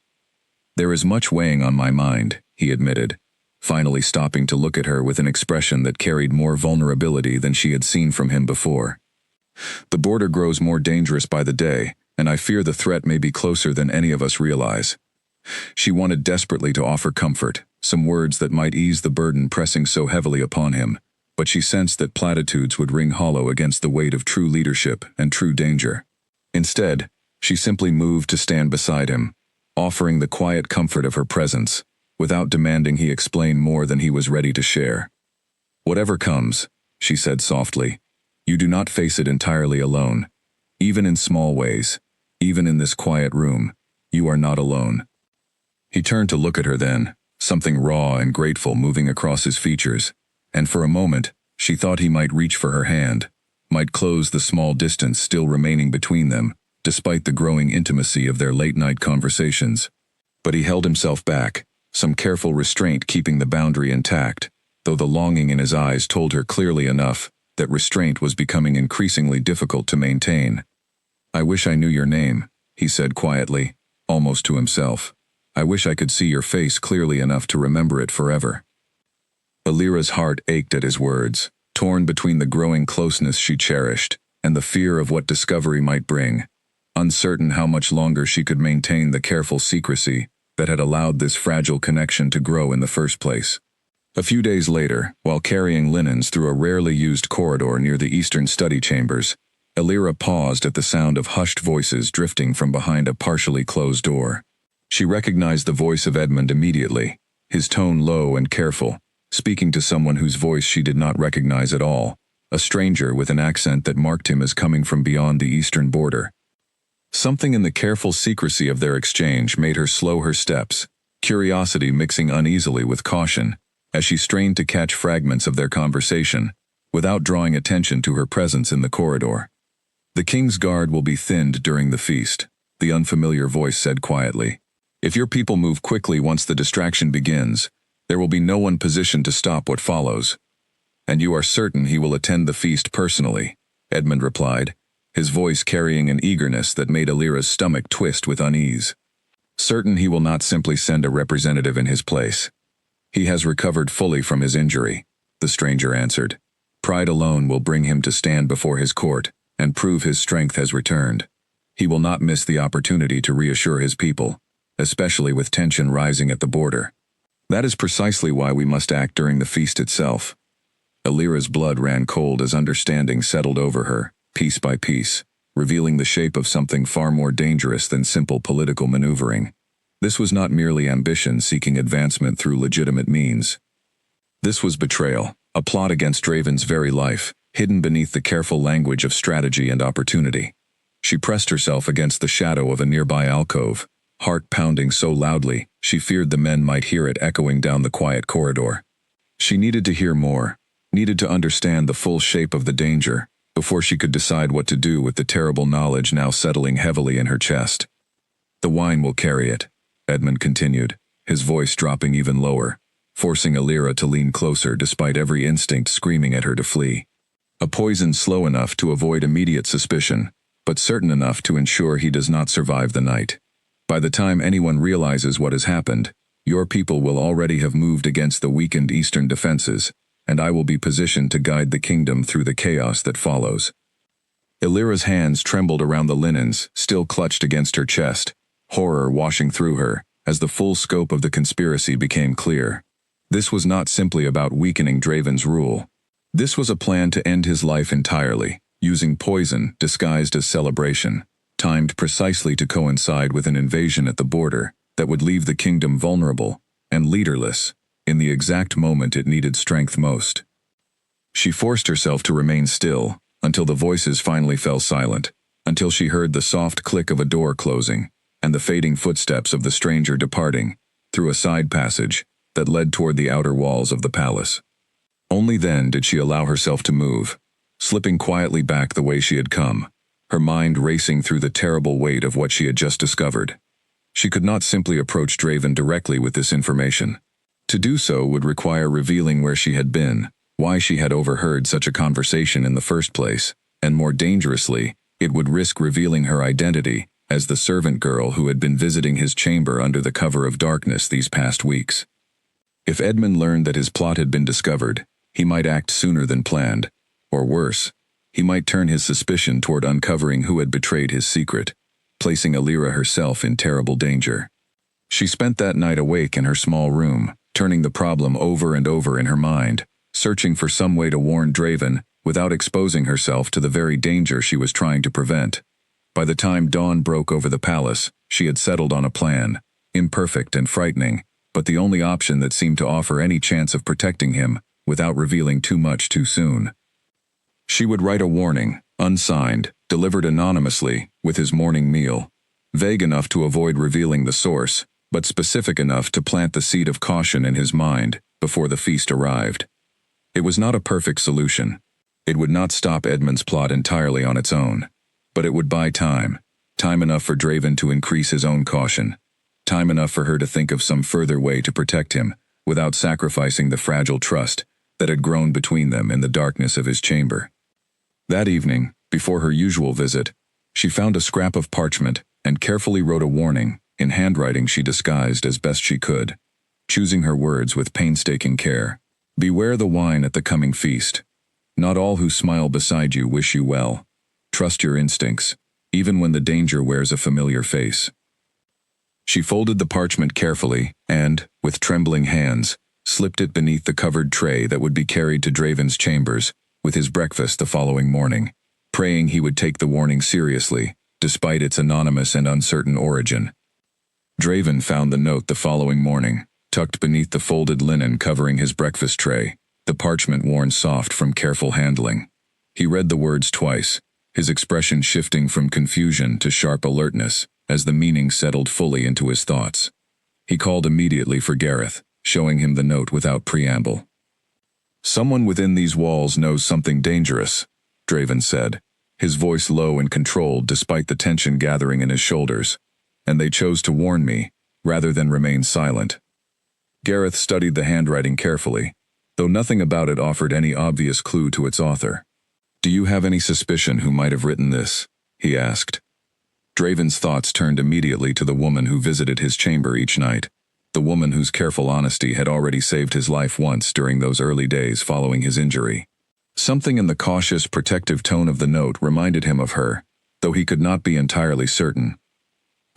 "There is much weighing on my mind," he admitted, finally stopping to look at her with an expression that carried more vulnerability than she had seen from him before. "The border grows more dangerous by the day, and I fear the threat may be closer than any of us realize." She wanted desperately to offer comfort, some words that might ease the burden pressing so heavily upon him, but she sensed that platitudes would ring hollow against the weight of true leadership and true danger. Instead, she simply moved to stand beside him, offering the quiet comfort of her presence, without demanding he explain more than he was ready to share. "Whatever comes," she said softly, "you do not face it entirely alone. Even in small ways, even in this quiet room, you are not alone." He turned to look at her then, something raw and grateful moving across his features, and for a moment, she thought he might reach for her hand, might close the small distance still remaining between them, despite the growing intimacy of their late-night conversations. But he held himself back, some careful restraint keeping the boundary intact, though the longing in his eyes told her clearly enough that restraint was becoming increasingly difficult to maintain. "I wish I knew your name," he said quietly, almost to himself. "I wish I could see your face clearly enough to remember it forever." Alira's heart ached at his words, torn between the growing closeness she cherished and the fear of what discovery might bring, uncertain how much longer she could maintain the careful secrecy that had allowed this fragile connection to grow in the first place. A few days later, while carrying linens through a rarely used corridor near the eastern study chambers, Alira paused at the sound of hushed voices drifting from behind a partially closed door. She recognized the voice of Edmund immediately, his tone low and careful, speaking to someone whose voice she did not recognize at all, a stranger with an accent that marked him as coming from beyond the eastern border. Something in the careful secrecy of their exchange made her slow her steps, curiosity mixing uneasily with caution, as she strained to catch fragments of their conversation, without drawing attention to her presence in the corridor. "The king's guard will be thinned during the feast," the unfamiliar voice said quietly. "If your people move quickly once the distraction begins, there will be no one positioned to stop what follows." "And you are certain he will attend the feast personally?" Edmund replied, his voice carrying an eagerness that made Alira's stomach twist with unease. "Certain he will not simply send a representative in his place. He has recovered fully from his injury," the stranger answered. "Pride alone will bring him to stand before his court and prove his strength has returned. He will not miss the opportunity to reassure his people, especially with tension rising at the border. That is precisely why we must act during the feast itself." Alira's blood ran cold as understanding settled over her, piece by piece, revealing the shape of something far more dangerous than simple political maneuvering. This was not merely ambition seeking advancement through legitimate means. This was betrayal, a plot against Draven's very life, hidden beneath the careful language of strategy and opportunity. She pressed herself against the shadow of a nearby alcove, heart pounding so loudly she feared the men might hear it echoing down the quiet corridor. She needed to hear more, needed to understand the full shape of the danger, before she could decide what to do with the terrible knowledge now settling heavily in her chest. "The wine will carry it," Edmund continued, his voice dropping even lower, forcing Alira to lean closer despite every instinct screaming at her to flee. "A poison slow enough to avoid immediate suspicion, but certain enough to ensure he does not survive the night. By the time anyone realizes what has happened, your people will already have moved against the weakened eastern defenses, and I will be positioned to guide the kingdom through the chaos that follows." Alira's hands trembled around the linens, still clutched against her chest, horror washing through her as the full scope of the conspiracy became clear. This was not simply about weakening Draven's rule. This was a plan to end his life entirely, using poison disguised as celebration, timed precisely to coincide with an invasion at the border that would leave the kingdom vulnerable and leaderless in the exact moment it needed strength most. She forced herself to remain still until the voices finally fell silent, until she heard the soft click of a door closing and the fading footsteps of the stranger departing through a side passage that led toward the outer walls of the palace. Only then did she allow herself to move, slipping quietly back the way she had come, her mind racing through the terrible weight of what she had just discovered. She could not simply approach Draven directly with this information. To do so would require revealing where she had been, why she had overheard such a conversation in the first place, and more dangerously, it would risk revealing her identity as the servant girl who had been visiting his chamber under the cover of darkness these past weeks. If Edmund learned that his plot had been discovered, he might act sooner than planned, or worse, he might turn his suspicion toward uncovering who had betrayed his secret, placing Alira herself in terrible danger. She spent that night awake in her small room, turning the problem over and over in her mind, searching for some way to warn Draven without exposing herself to the very danger she was trying to prevent. By the time dawn broke over the palace, she had settled on a plan, imperfect and frightening, but the only option that seemed to offer any chance of protecting him without revealing too much too soon. She would write a warning, unsigned, delivered anonymously, with his morning meal, vague enough to avoid revealing the source, but specific enough to plant the seed of caution in his mind before the feast arrived. It was not a perfect solution. It would not stop Edmund's plot entirely on its own, but it would buy time enough for Draven to increase his own caution, time enough for her to think of some further way to protect him without sacrificing the fragile trust that had grown between them in the darkness of his chamber. That evening, before her usual visit, she found a scrap of parchment and carefully wrote a warning in handwriting she disguised as best she could, choosing her words with painstaking care. Beware the wine at the coming feast. Not all who smile beside you wish you well. Trust your instincts, even when the danger wears a familiar face. She folded the parchment carefully and, with trembling hands, slipped it beneath the covered tray that would be carried to Draven's chambers with his breakfast the following morning, praying he would take the warning seriously, despite its anonymous and uncertain origin. Draven found the note the following morning, tucked beneath the folded linen covering his breakfast tray, the parchment worn soft from careful handling. He read the words twice, his expression shifting from confusion to sharp alertness as the meaning settled fully into his thoughts. He called immediately for Gareth, showing him the note without preamble. "Someone within these walls knows something dangerous," Draven said, his voice low and controlled despite the tension gathering in his shoulders, "and they chose to warn me, rather than remain silent." Gareth studied the handwriting carefully, though nothing about it offered any obvious clue to its author. "Do you have any suspicion who might have written this?" he asked. Draven's thoughts turned immediately to the woman who visited his chamber each night, the woman whose careful honesty had already saved his life once during those early days following his injury. Something in the cautious, protective tone of the note reminded him of her, though he could not be entirely certain.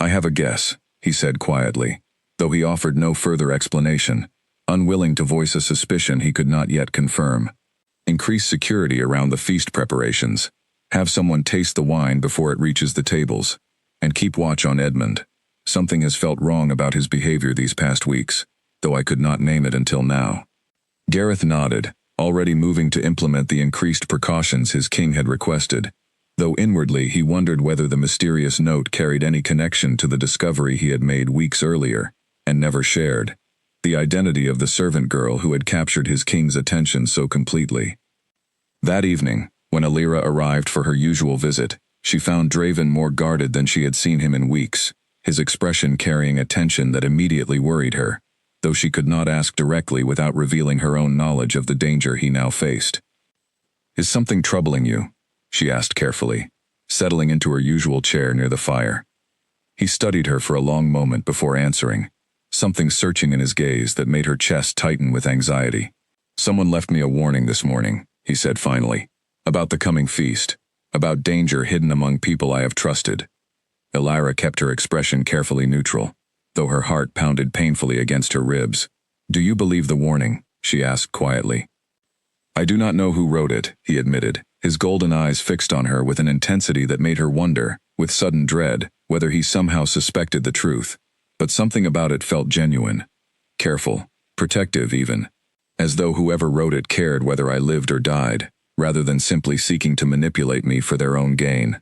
"I have a guess," he said quietly, though he offered no further explanation, unwilling to voice a suspicion he could not yet confirm. "Increase security around the feast preparations. Have someone taste the wine before it reaches the tables. And keep watch on Edmund. Something has felt wrong about his behavior these past weeks, though I could not name it until now." Gareth nodded, already moving to implement the increased precautions his king had requested, though inwardly he wondered whether the mysterious note carried any connection to the discovery he had made weeks earlier, and never shared, the identity of the servant girl who had captured his king's attention so completely. That evening, when Alira arrived for her usual visit, she found Draven more guarded than she had seen him in weeks, his expression carrying a tension that immediately worried her, though she could not ask directly without revealing her own knowledge of the danger he now faced. "Is something troubling you?" she asked carefully, settling into her usual chair near the fire. He studied her for a long moment before answering, something searching in his gaze that made her chest tighten with anxiety. "Someone left me a warning this morning," he said finally, "about the coming feast, about danger hidden among people I have trusted." Alira kept her expression carefully neutral, though her heart pounded painfully against her ribs. "Do you believe the warning?" she asked quietly. "I do not know who wrote it," he admitted, his golden eyes fixed on her with an intensity that made her wonder, with sudden dread, whether he somehow suspected the truth. But something about it felt genuine, careful, protective even, as though whoever wrote it cared whether I lived or died, rather than simply seeking to manipulate me for their own gain.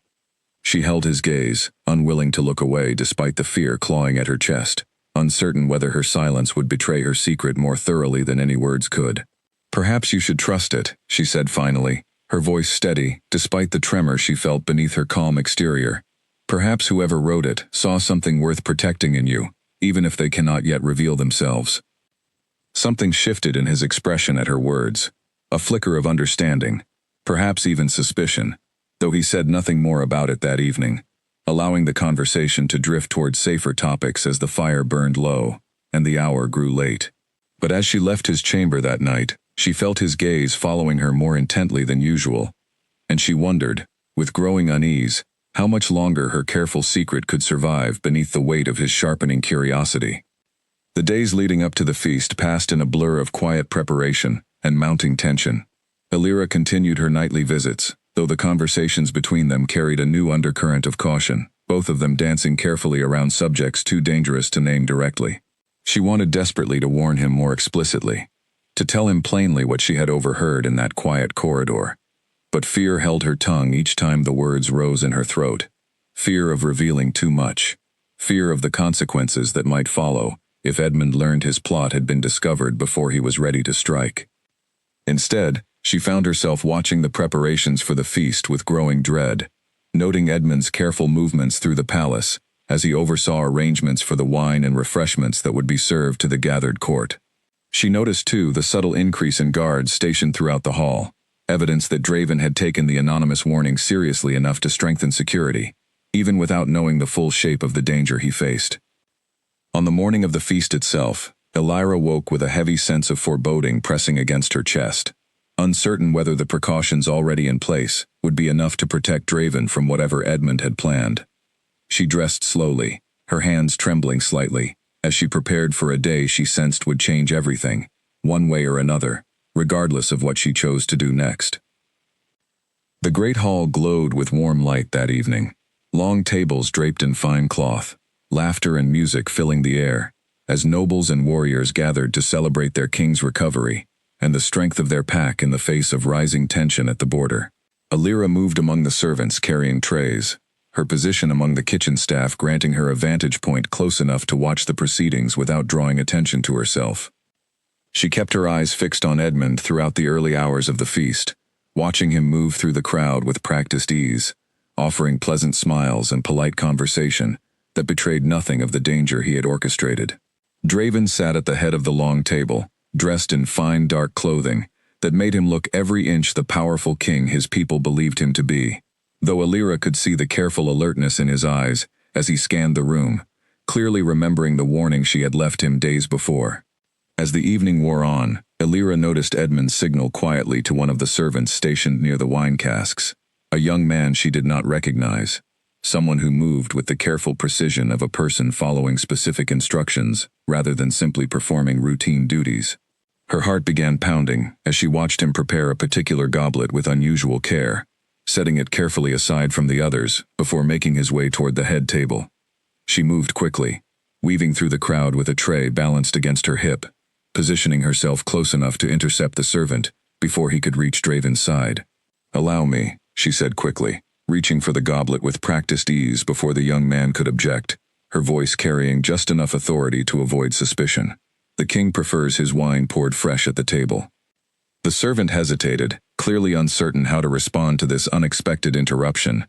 She held his gaze, unwilling to look away despite the fear clawing at her chest, uncertain whether her silence would betray her secret more thoroughly than any words could. "Perhaps you should trust it," she said finally, her voice steady, despite the tremor she felt beneath her calm exterior. "Perhaps whoever wrote it saw something worth protecting in you, even if they cannot yet reveal themselves." Something shifted in his expression at her words. A flicker of understanding, perhaps even suspicion, though he said nothing more about it that evening, allowing the conversation to drift toward safer topics as the fire burned low and the hour grew late. But as she left his chamber that night, she felt his gaze following her more intently than usual, and she wondered, with growing unease, how much longer her careful secret could survive beneath the weight of his sharpening curiosity. The days leading up to the feast passed in a blur of quiet preparation and mounting tension. Alira continued her nightly visits, though the conversations between them carried a new undercurrent of caution, both of them dancing carefully around subjects too dangerous to name directly. She wanted desperately to warn him more explicitly, to tell him plainly what she had overheard in that quiet corridor. But fear held her tongue each time the words rose in her throat. Fear of revealing too much. Fear of the consequences that might follow if Edmund learned his plot had been discovered before he was ready to strike. Instead, she found herself watching the preparations for the feast with growing dread, noting Edmund's careful movements through the palace as he oversaw arrangements for the wine and refreshments that would be served to the gathered court. She noticed, too, the subtle increase in guards stationed throughout the hall, evidence that Draven had taken the anonymous warning seriously enough to strengthen security, even without knowing the full shape of the danger he faced. On the morning of the feast itself, Alira woke with a heavy sense of foreboding pressing against her chest, uncertain whether the precautions already in place would be enough to protect Draven from whatever Edmund had planned. She dressed slowly, her hands trembling slightly, as she prepared for a day she sensed would change everything, one way or another, regardless of what she chose to do next. The great hall glowed with warm light that evening, long tables draped in fine cloth, laughter and music filling the air, as nobles and warriors gathered to celebrate their king's recovery and the strength of their pack in the face of rising tension at the border. Alira moved among the servants carrying trays, her position among the kitchen staff granting her a vantage point close enough to watch the proceedings without drawing attention to herself. She kept her eyes fixed on Edmund throughout the early hours of the feast, watching him move through the crowd with practiced ease, offering pleasant smiles and polite conversation that betrayed nothing of the danger he had orchestrated. Draven sat at the head of the long table, dressed in fine dark clothing that made him look every inch the powerful king his people believed him to be, though Alira could see the careful alertness in his eyes as he scanned the room, clearly remembering the warning she had left him days before. As the evening wore on, Alira noticed Edmund signal quietly to one of the servants stationed near the wine casks, a young man she did not recognize, someone who moved with the careful precision of a person following specific instructions rather than simply performing routine duties. Her heart began pounding as she watched him prepare a particular goblet with unusual care, setting it carefully aside from the others before making his way toward the head table. She moved quickly, weaving through the crowd with a tray balanced against her hip, positioning herself close enough to intercept the servant before he could reach Draven's side. "Allow me," she said quickly, reaching for the goblet with practiced ease before the young man could object, her voice carrying just enough authority to avoid suspicion. "The king prefers his wine poured fresh at the table." The servant hesitated, clearly uncertain how to respond to this unexpected interruption,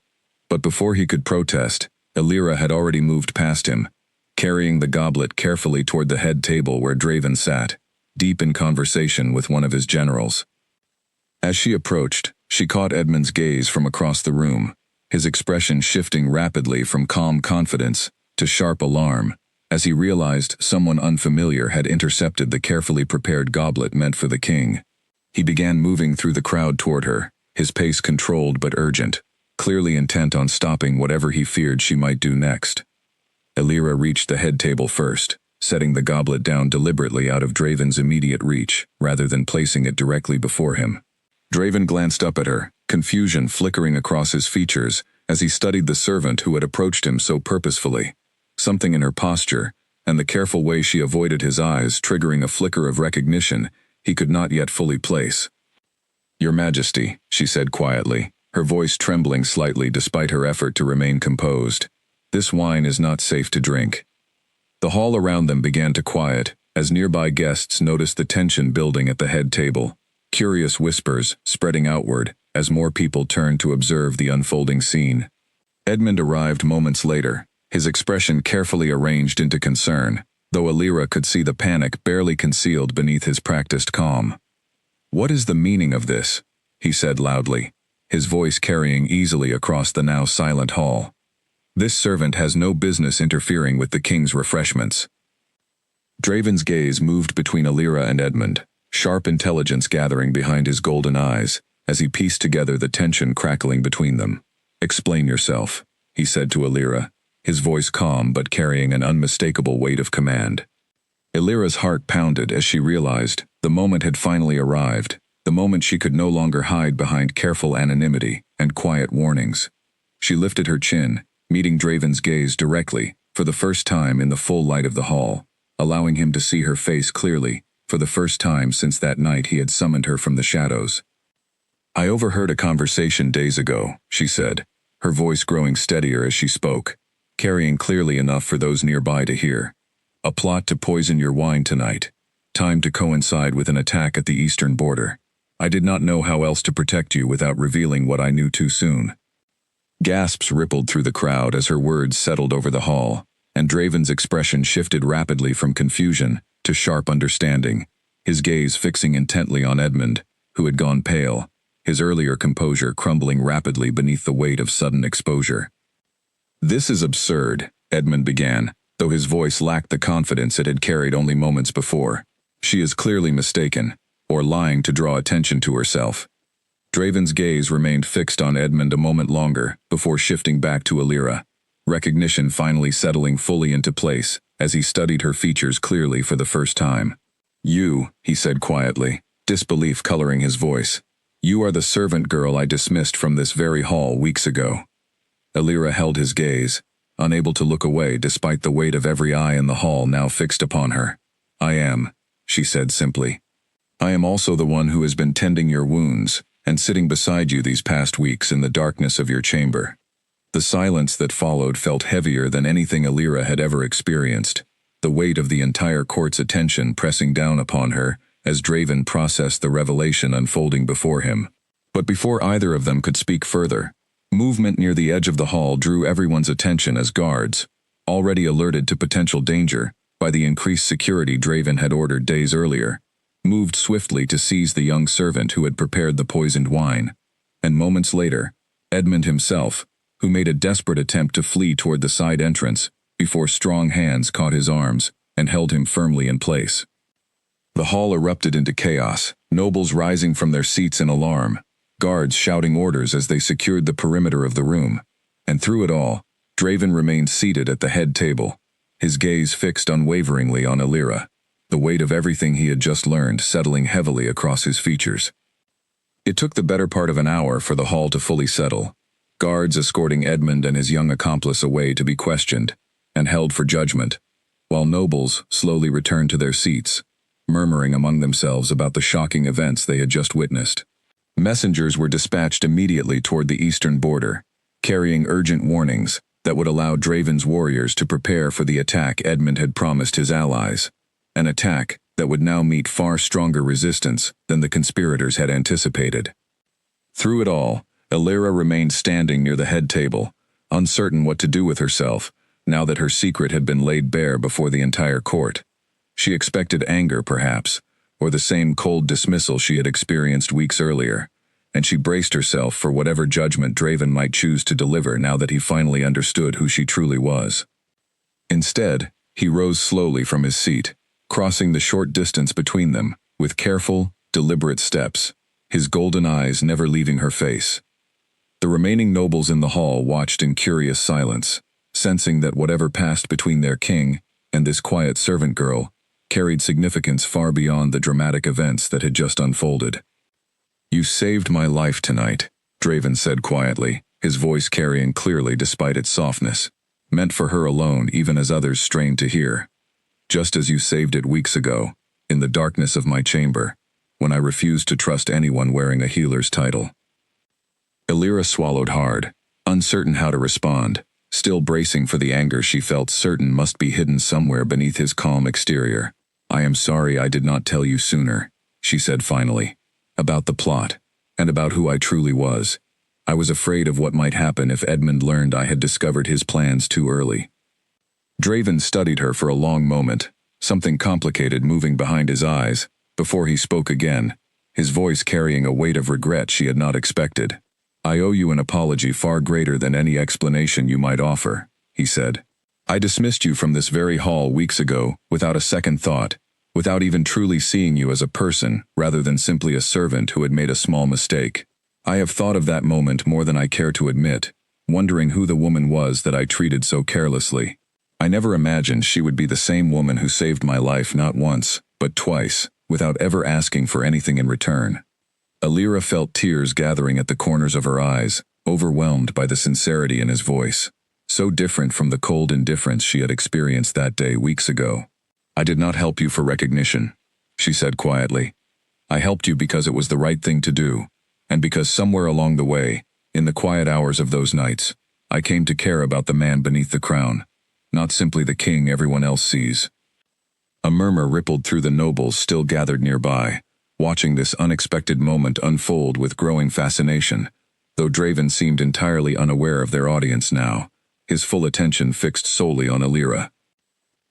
but before he could protest, Alira had already moved past him, carrying the goblet carefully toward the head table where Draven sat, deep in conversation with one of his generals. As she approached, she caught Edmund's gaze from across the room, his expression shifting rapidly from calm confidence to sharp alarm, as he realized someone unfamiliar had intercepted the carefully prepared goblet meant for the king. He began moving through the crowd toward her, his pace controlled but urgent, clearly intent on stopping whatever he feared she might do next. Alira reached the head table first, setting the goblet down deliberately out of Draven's immediate reach, rather than placing it directly before him. Draven glanced up at her, confusion flickering across his features as he studied the servant who had approached him so purposefully, something in her posture, and the careful way she avoided his eyes triggering a flicker of recognition he could not yet fully place. "Your Majesty," she said quietly, her voice trembling slightly despite her effort to remain composed. "This wine is not safe to drink." The hall around them began to quiet as nearby guests noticed the tension building at the head table, curious whispers spreading outward as more people turned to observe the unfolding scene. Edmund arrived moments later, his expression carefully arranged into concern, though Alira could see the panic barely concealed beneath his practiced calm. "What is the meaning of this?" he said loudly, his voice carrying easily across the now silent hall. "This servant has no business interfering with the king's refreshments." Draven's gaze moved between Alira and Edmund, sharp intelligence gathering behind his golden eyes, as he pieced together the tension crackling between them. "Explain yourself," he said to Alira, his voice calm but carrying an unmistakable weight of command. Alira's heart pounded as she realized the moment had finally arrived, the moment she could no longer hide behind careful anonymity and quiet warnings. She lifted her chin, meeting Draven's gaze directly, for the first time in the full light of the hall, allowing him to see her face clearly, for the first time since that night he had summoned her from the shadows. "I overheard a conversation days ago," she said, her voice growing steadier as she spoke, carrying clearly enough for those nearby to hear. "A plot to poison your wine tonight, timed to coincide with an attack at the eastern border. I did not know how else to protect you without revealing what I knew too soon." Gasps rippled through the crowd as her words settled over the hall, and Draven's expression shifted rapidly from confusion to sharp understanding, his gaze fixing intently on Edmund, who had gone pale, his earlier composure crumbling rapidly beneath the weight of sudden exposure. "This is absurd," Edmund began, though his voice lacked the confidence it had carried only moments before. "She is clearly mistaken, or lying to draw attention to herself." Draven's gaze remained fixed on Edmund a moment longer before shifting back to Alira, recognition finally settling fully into place as he studied her features clearly for the first time. "You," he said quietly, disbelief coloring his voice. "You are the servant girl I dismissed from this very hall weeks ago." Alira held his gaze, unable to look away despite the weight of every eye in the hall now fixed upon her. "I am," she said simply. "I am also the one who has been tending your wounds and sitting beside you these past weeks in the darkness of your chamber." The silence that followed felt heavier than anything Alira had ever experienced, the weight of the entire court's attention pressing down upon her as Draven processed the revelation unfolding before him. But before either of them could speak further, movement near the edge of the hall drew everyone's attention as guards, already alerted to potential danger by the increased security Draven had ordered days earlier, moved swiftly to seize the young servant who had prepared the poisoned wine. And moments later, Edmund himself, who made a desperate attempt to flee toward the side entrance, before strong hands caught his arms and held him firmly in place. The hall erupted into chaos, nobles rising from their seats in alarm, guards shouting orders as they secured the perimeter of the room, and through it all, Draven remained seated at the head table, his gaze fixed unwaveringly on Alira, the weight of everything he had just learned settling heavily across his features. It took the better part of an hour for the hall to fully settle, guards escorting Edmund and his young accomplice away to be questioned and held for judgment, while nobles slowly returned to their seats, murmuring among themselves about the shocking events they had just witnessed. Messengers were dispatched immediately toward the eastern border, carrying urgent warnings that would allow Draven's warriors to prepare for the attack Edmund had promised his allies, an attack that would now meet far stronger resistance than the conspirators had anticipated. Through it all, Alira remained standing near the head table, uncertain what to do with herself, now that her secret had been laid bare before the entire court. She expected anger, perhaps, or the same cold dismissal she had experienced weeks earlier, and she braced herself for whatever judgment Draven might choose to deliver now that he finally understood who she truly was. Instead, he rose slowly from his seat, crossing the short distance between them, with careful, deliberate steps, his golden eyes never leaving her face. The remaining nobles in the hall watched in curious silence, sensing that whatever passed between their king and this quiet servant girl carried significance far beyond the dramatic events that had just unfolded. "You saved my life tonight," Draven said quietly, his voice carrying clearly despite its softness, meant for her alone even as others strained to hear. "Just as you saved it weeks ago, in the darkness of my chamber, when I refused to trust anyone wearing a healer's title." Alira swallowed hard, uncertain how to respond, still bracing for the anger she felt certain must be hidden somewhere beneath his calm exterior. "I am sorry I did not tell you sooner," she said finally, "about the plot, and about who I truly was. I was afraid of what might happen if Edmund learned I had discovered his plans too early." Draven studied her for a long moment, something complicated moving behind his eyes, before he spoke again, his voice carrying a weight of regret she had not expected. "I owe you an apology far greater than any explanation you might offer," he said. "I dismissed you from this very hall weeks ago, without a second thought, without even truly seeing you as a person, rather than simply a servant who had made a small mistake. I have thought of that moment more than I care to admit, wondering who the woman was that I treated so carelessly. I never imagined she would be the same woman who saved my life not once, but twice, without ever asking for anything in return." Alira felt tears gathering at the corners of her eyes, overwhelmed by the sincerity in his voice, so different from the cold indifference she had experienced that day weeks ago. "I did not help you for recognition," she said quietly. "I helped you because it was the right thing to do, and because somewhere along the way, in the quiet hours of those nights, I came to care about the man beneath the crown, not simply the king everyone else sees." A murmur rippled through the nobles still gathered nearby, watching this unexpected moment unfold with growing fascination, though Draven seemed entirely unaware of their audience now, his full attention fixed solely on Alira.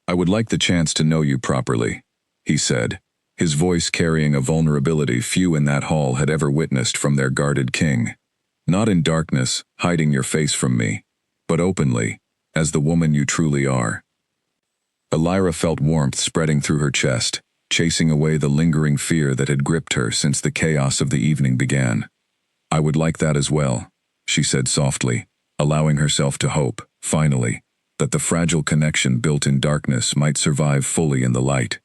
"I would like the chance to know you properly," he said, his voice carrying a vulnerability few in that hall had ever witnessed from their guarded king. "Not in darkness, hiding your face from me, but openly, as the woman you truly are." Alira felt warmth spreading through her chest, chasing away the lingering fear that had gripped her since the chaos of the evening began. "I would like that as well," she said softly, allowing herself to hope, finally, that the fragile connection built in darkness might survive fully in the light.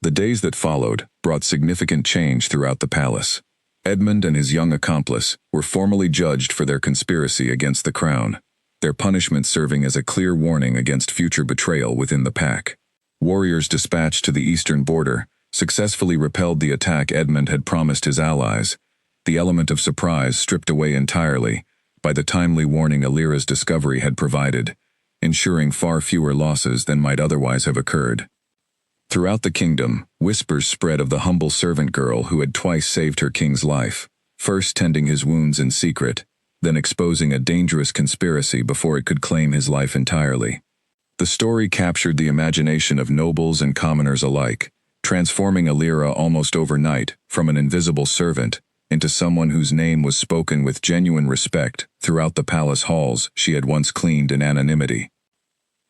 The days that followed brought significant change throughout the palace. Edmund and his young accomplice were formally judged for their conspiracy against the crown, their punishment serving as a clear warning against future betrayal within the pack. Warriors dispatched to the eastern border successfully repelled the attack Edmund had promised his allies, the element of surprise stripped away entirely by the timely warning Alira's discovery had provided, ensuring far fewer losses than might otherwise have occurred. Throughout the kingdom, whispers spread of the humble servant girl who had twice saved her king's life, first tending his wounds in secret, then exposing a dangerous conspiracy before it could claim his life entirely. The story captured the imagination of nobles and commoners alike, transforming Alira almost overnight from an invisible servant into someone whose name was spoken with genuine respect throughout the palace halls she had once cleaned in anonymity.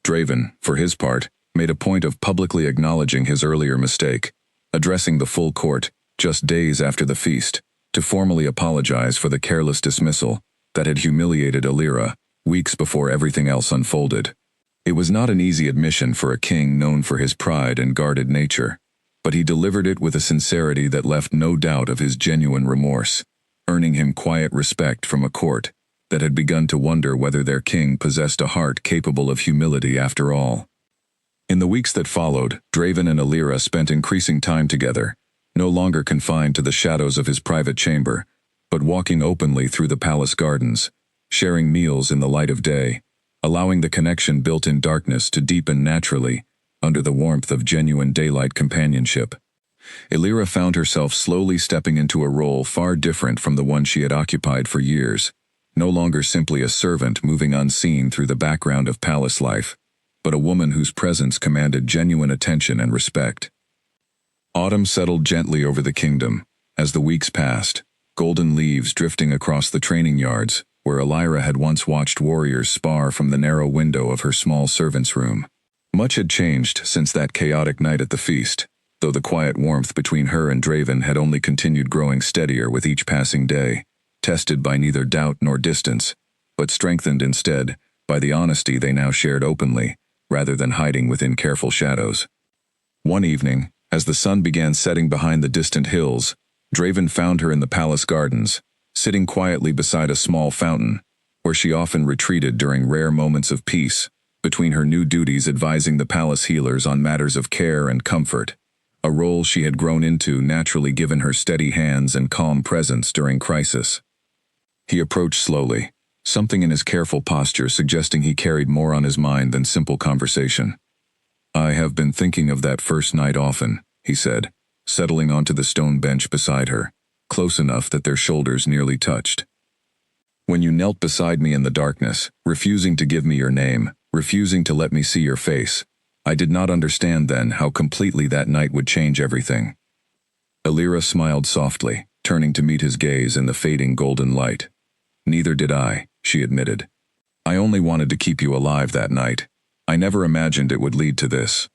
Draven, for his part, made a point of publicly acknowledging his earlier mistake, addressing the full court, just days after the feast, to formally apologize for the careless dismissal that had humiliated Alira weeks before everything else unfolded. It was not an easy admission for a king known for his pride and guarded nature, but he delivered it with a sincerity that left no doubt of his genuine remorse, earning him quiet respect from a court that had begun to wonder whether their king possessed a heart capable of humility after all. In the weeks that followed, Draven and Alira spent increasing time together, no longer confined to the shadows of his private chamber, but walking openly through the palace gardens, sharing meals in the light of day, allowing the connection built in darkness to deepen naturally under the warmth of genuine daylight companionship. Alira found herself slowly stepping into a role far different from the one she had occupied for years, no longer simply a servant moving unseen through the background of palace life, but a woman whose presence commanded genuine attention and respect. Autumn settled gently over the kingdom. As the weeks passed, golden leaves drifting across the training yards, where Alira had once watched warriors spar from the narrow window of her small servant's room. Much had changed since that chaotic night at the feast, though the quiet warmth between her and Draven had only continued growing steadier with each passing day, tested by neither doubt nor distance, but strengthened instead by the honesty they now shared openly, rather than hiding within careful shadows. One evening, as the sun began setting behind the distant hills, Draven found her in the palace gardens, sitting quietly beside a small fountain, where she often retreated during rare moments of peace, between her new duties advising the palace healers on matters of care and comfort, a role she had grown into naturally given her steady hands and calm presence during crisis. He approached slowly, something in his careful posture suggesting he carried more on his mind than simple conversation. "I have been thinking of that first night often," he said, settling onto the stone bench beside her, close enough that their shoulders nearly touched. "When you knelt beside me in the darkness, refusing to give me your name, refusing to let me see your face, I did not understand then how completely that night would change everything. Alira smiled softly, turning to meet his gaze in the fading golden light. Neither did I, she admitted. I only wanted to keep you alive that night. I never imagined it would lead to this.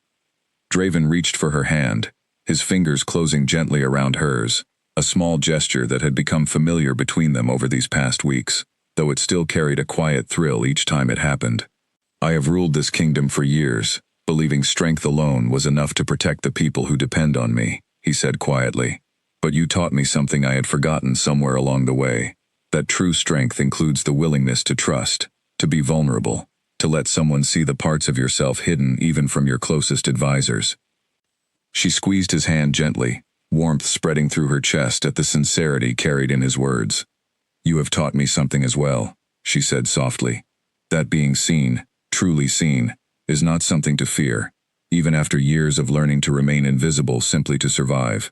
Draven reached for her hand, his fingers closing gently around hers, a small gesture that had become familiar between them over these past weeks, though it still carried a quiet thrill each time it happened. I have ruled this kingdom for years, believing strength alone was enough to protect the people who depend on me, he said quietly. But you taught me something I had forgotten somewhere along the way, that true strength includes the willingness to trust, to be vulnerable, to let someone see the parts of yourself hidden even from your closest advisors. She squeezed his hand gently, warmth spreading through her chest at the sincerity carried in his words. You have taught me something as well, she said softly. That being seen, truly seen, is not something to fear, even after years of learning to remain invisible simply to survive.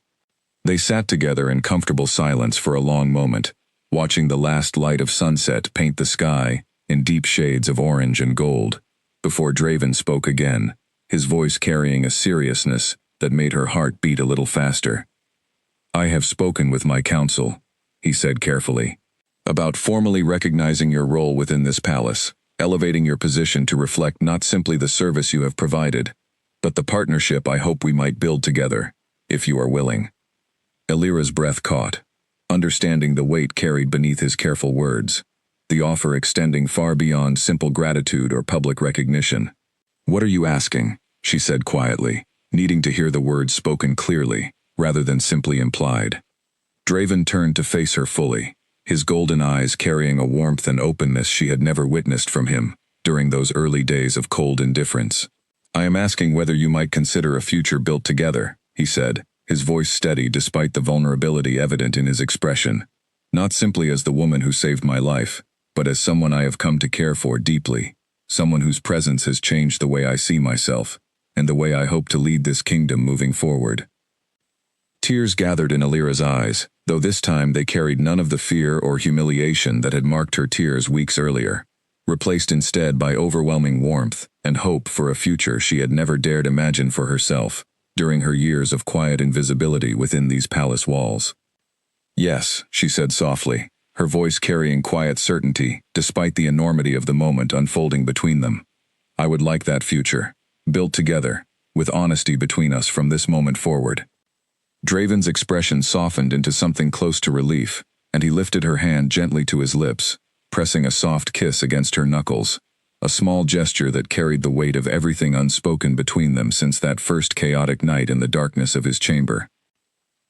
They sat together in comfortable silence for a long moment, watching the last light of sunset paint the sky in deep shades of orange and gold, before Draven spoke again, his voice carrying a seriousness that made her heart beat a little faster. I have spoken with my council, he said carefully, about formally recognizing your role within this palace, elevating your position to reflect not simply the service you have provided, but the partnership I hope we might build together, if you are willing. Alira's breath caught, understanding the weight carried beneath his careful words, the offer extending far beyond simple gratitude or public recognition. What are you asking? She said quietly, needing to hear the words spoken clearly, rather than simply implied. Draven turned to face her fully, his golden eyes carrying a warmth and openness she had never witnessed from him during those early days of cold indifference. I am asking whether you might consider a future built together, he said, his voice steady despite the vulnerability evident in his expression. Not simply as the woman who saved my life, but as someone I have come to care for deeply, someone whose presence has changed the way I see myself, and the way I hope to lead this kingdom moving forward. Tears gathered in Alira's eyes, though this time they carried none of the fear or humiliation that had marked her tears weeks earlier, replaced instead by overwhelming warmth and hope for a future she had never dared imagine for herself during her years of quiet invisibility within these palace walls. Yes, she said softly, her voice carrying quiet certainty despite the enormity of the moment unfolding between them. I would like that future, built together, with honesty between us from this moment forward. Draven's expression softened into something close to relief, and he lifted her hand gently to his lips, pressing a soft kiss against her knuckles, a small gesture that carried the weight of everything unspoken between them since that first chaotic night in the darkness of his chamber.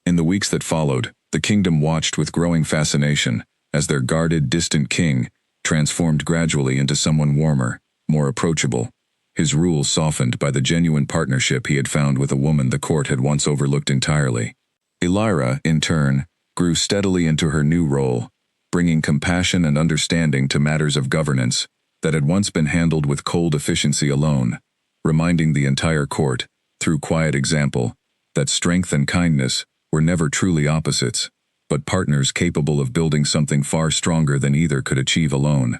In the weeks that followed, the kingdom watched with growing fascination as their guarded, distant king transformed gradually into someone warmer, more approachable, his rule softened by the genuine partnership he had found with a woman the court had once overlooked entirely. Alira, in turn, grew steadily into her new role, bringing compassion and understanding to matters of governance that had once been handled with cold efficiency alone, reminding the entire court, through quiet example, that strength and kindness were never truly opposites, but partners capable of building something far stronger than either could achieve alone.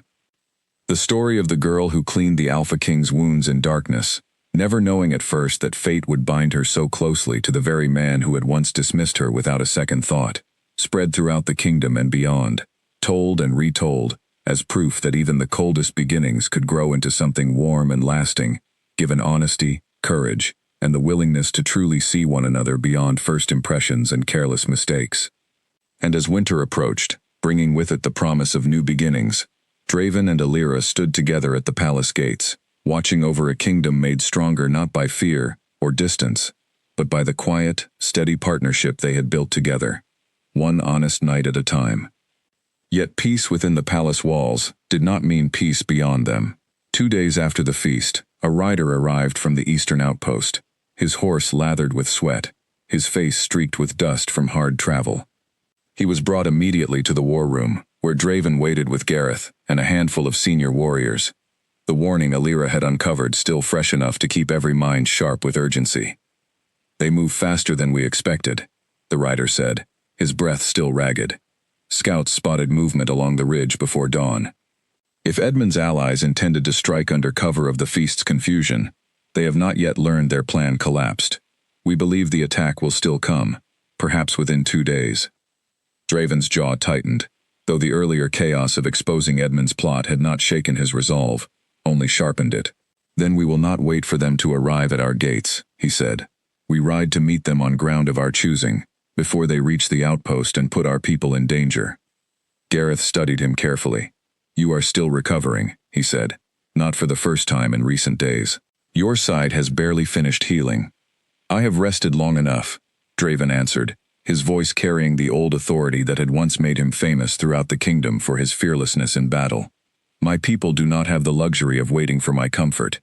The story of the girl who cleaned the Alpha King's wounds in darkness, never knowing at first that fate would bind her so closely to the very man who had once dismissed her without a second thought, spread throughout the kingdom and beyond, told and retold, as proof that even the coldest beginnings could grow into something warm and lasting, given honesty, courage, and the willingness to truly see one another beyond first impressions and careless mistakes. And as winter approached, bringing with it the promise of new beginnings, Draven and Alira stood together at the palace gates, watching over a kingdom made stronger not by fear or distance, but by the quiet, steady partnership they had built together, one honest night at a time. Yet peace within the palace walls did not mean peace beyond them. 2 days after the feast, a rider arrived from the eastern outpost, his horse lathered with sweat, his face streaked with dust from hard travel. He was brought immediately to the war room, where Draven waited with Gareth and a handful of senior warriors, the warning Alira had uncovered still fresh enough to keep every mind sharp with urgency. They move faster than we expected, the rider said, his breath still ragged. Scouts spotted movement along the ridge before dawn. If Edmund's allies intended to strike under cover of the feast's confusion, They have not yet learned their plan collapsed. We believe the attack will still come, perhaps within 2 days. Draven's jaw tightened, though the earlier chaos of exposing Edmund's plot had not shaken his resolve, only sharpened it. Then we will not wait for them to arrive at our gates, he said. We ride to meet them on ground of our choosing, before they reach the outpost and put our people in danger. Gareth studied him carefully. You are still recovering, he said, not for the first time in recent days. Your side has barely finished healing. I have rested long enough, Draven answered, his voice carrying the old authority that had once made him famous throughout the kingdom for his fearlessness in battle. My people do not have the luxury of waiting for my comfort.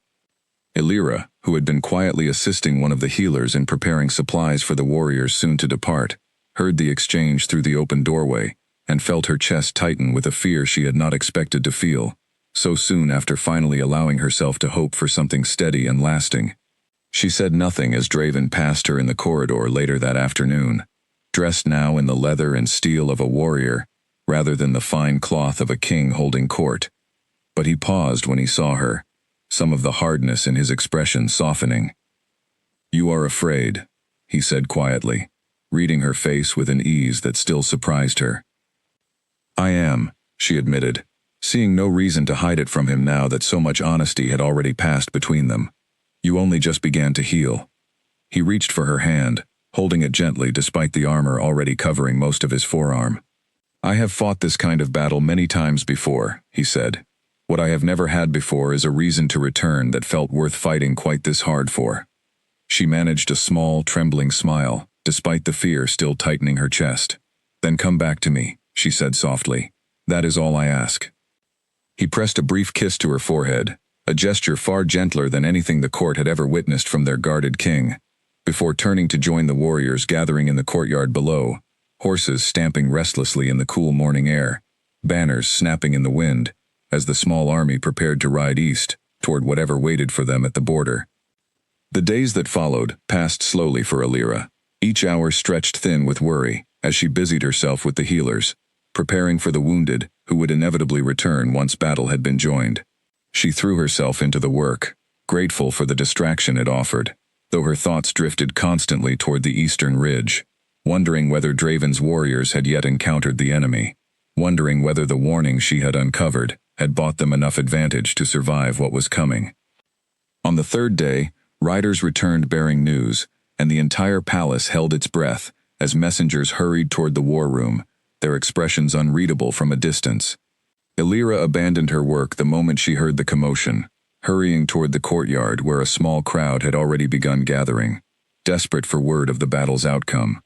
Illyra, who had been quietly assisting one of the healers in preparing supplies for the warriors soon to depart, heard the exchange through the open doorway, and felt her chest tighten with a fear she had not expected to feel, so soon after finally allowing herself to hope for something steady and lasting. She said nothing as Draven passed her in the corridor later that afternoon, dressed now in the leather and steel of a warrior, rather than the fine cloth of a king holding court. But he paused when he saw her, some of the hardness in his expression softening. You are afraid, he said quietly, reading her face with an ease that still surprised her. I am, she admitted, seeing no reason to hide it from him now that so much honesty had already passed between them. You only just began to heal. He reached for her hand, holding it gently despite the armor already covering most of his forearm. I have fought this kind of battle many times before, he said. What I have never had before is a reason to return that felt worth fighting quite this hard for. She managed a small, trembling smile, despite the fear still tightening her chest. Then come back to me, she said softly. That is all I ask. He pressed a brief kiss to her forehead, a gesture far gentler than anything the court had ever witnessed from their guarded king, before turning to join the warriors gathering in the courtyard below, horses stamping restlessly in the cool morning air, banners snapping in the wind, as the small army prepared to ride east, toward whatever waited for them at the border. The days that followed passed slowly for Illyra, each hour stretched thin with worry, as she busied herself with the healers, preparing for the wounded, who would inevitably return once battle had been joined. She threw herself into the work, grateful for the distraction it offered, though her thoughts drifted constantly toward the eastern ridge, wondering whether Draven's warriors had yet encountered the enemy, wondering whether the warning she had uncovered had bought them enough advantage to survive what was coming. On the third day, riders returned bearing news, and the entire palace held its breath as messengers hurried toward the war room, their expressions unreadable from a distance. Illyra abandoned her work the moment she heard the commotion, hurrying toward the courtyard where a small crowd had already begun gathering, desperate for word of the battle's outcome.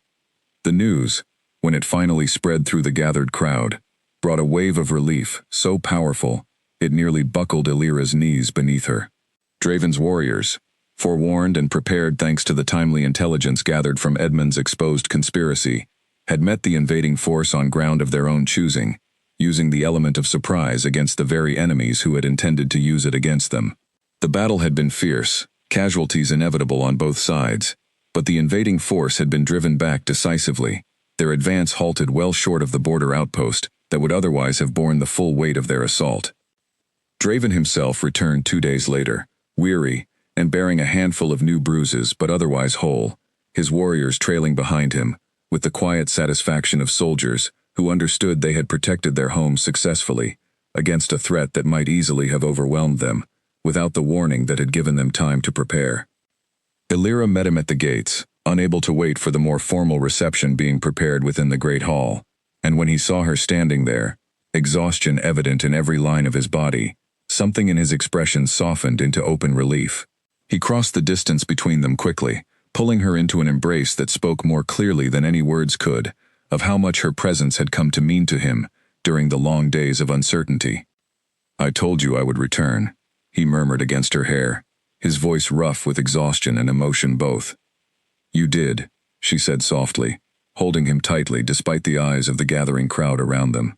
The news, when it finally spread through the gathered crowd, brought a wave of relief so powerful it nearly buckled Illyra's knees beneath her. Draven's warriors, forewarned and prepared thanks to the timely intelligence gathered from Edmund's exposed conspiracy, had met the invading force on ground of their own choosing, using the element of surprise against the very enemies who had intended to use it against them. The battle had been fierce, casualties inevitable on both sides, but the invading force had been driven back decisively, their advance halted well short of the border outpost that would otherwise have borne the full weight of their assault. Draven himself returned 2 days later, weary, and bearing a handful of new bruises but otherwise whole, his warriors trailing behind him, with the quiet satisfaction of soldiers who understood they had protected their homes successfully against a threat that might easily have overwhelmed them, without the warning that had given them time to prepare. Illyra met him at the gates, unable to wait for the more formal reception being prepared within the great hall, and when he saw her standing there, exhaustion evident in every line of his body, something in his expression softened into open relief. He crossed the distance between them quickly, pulling her into an embrace that spoke more clearly than any words could, of how much her presence had come to mean to him during the long days of uncertainty. I told you I would return, he murmured against her hair, his voice rough with exhaustion and emotion both. You did, she said softly, holding him tightly despite the eyes of the gathering crowd around them.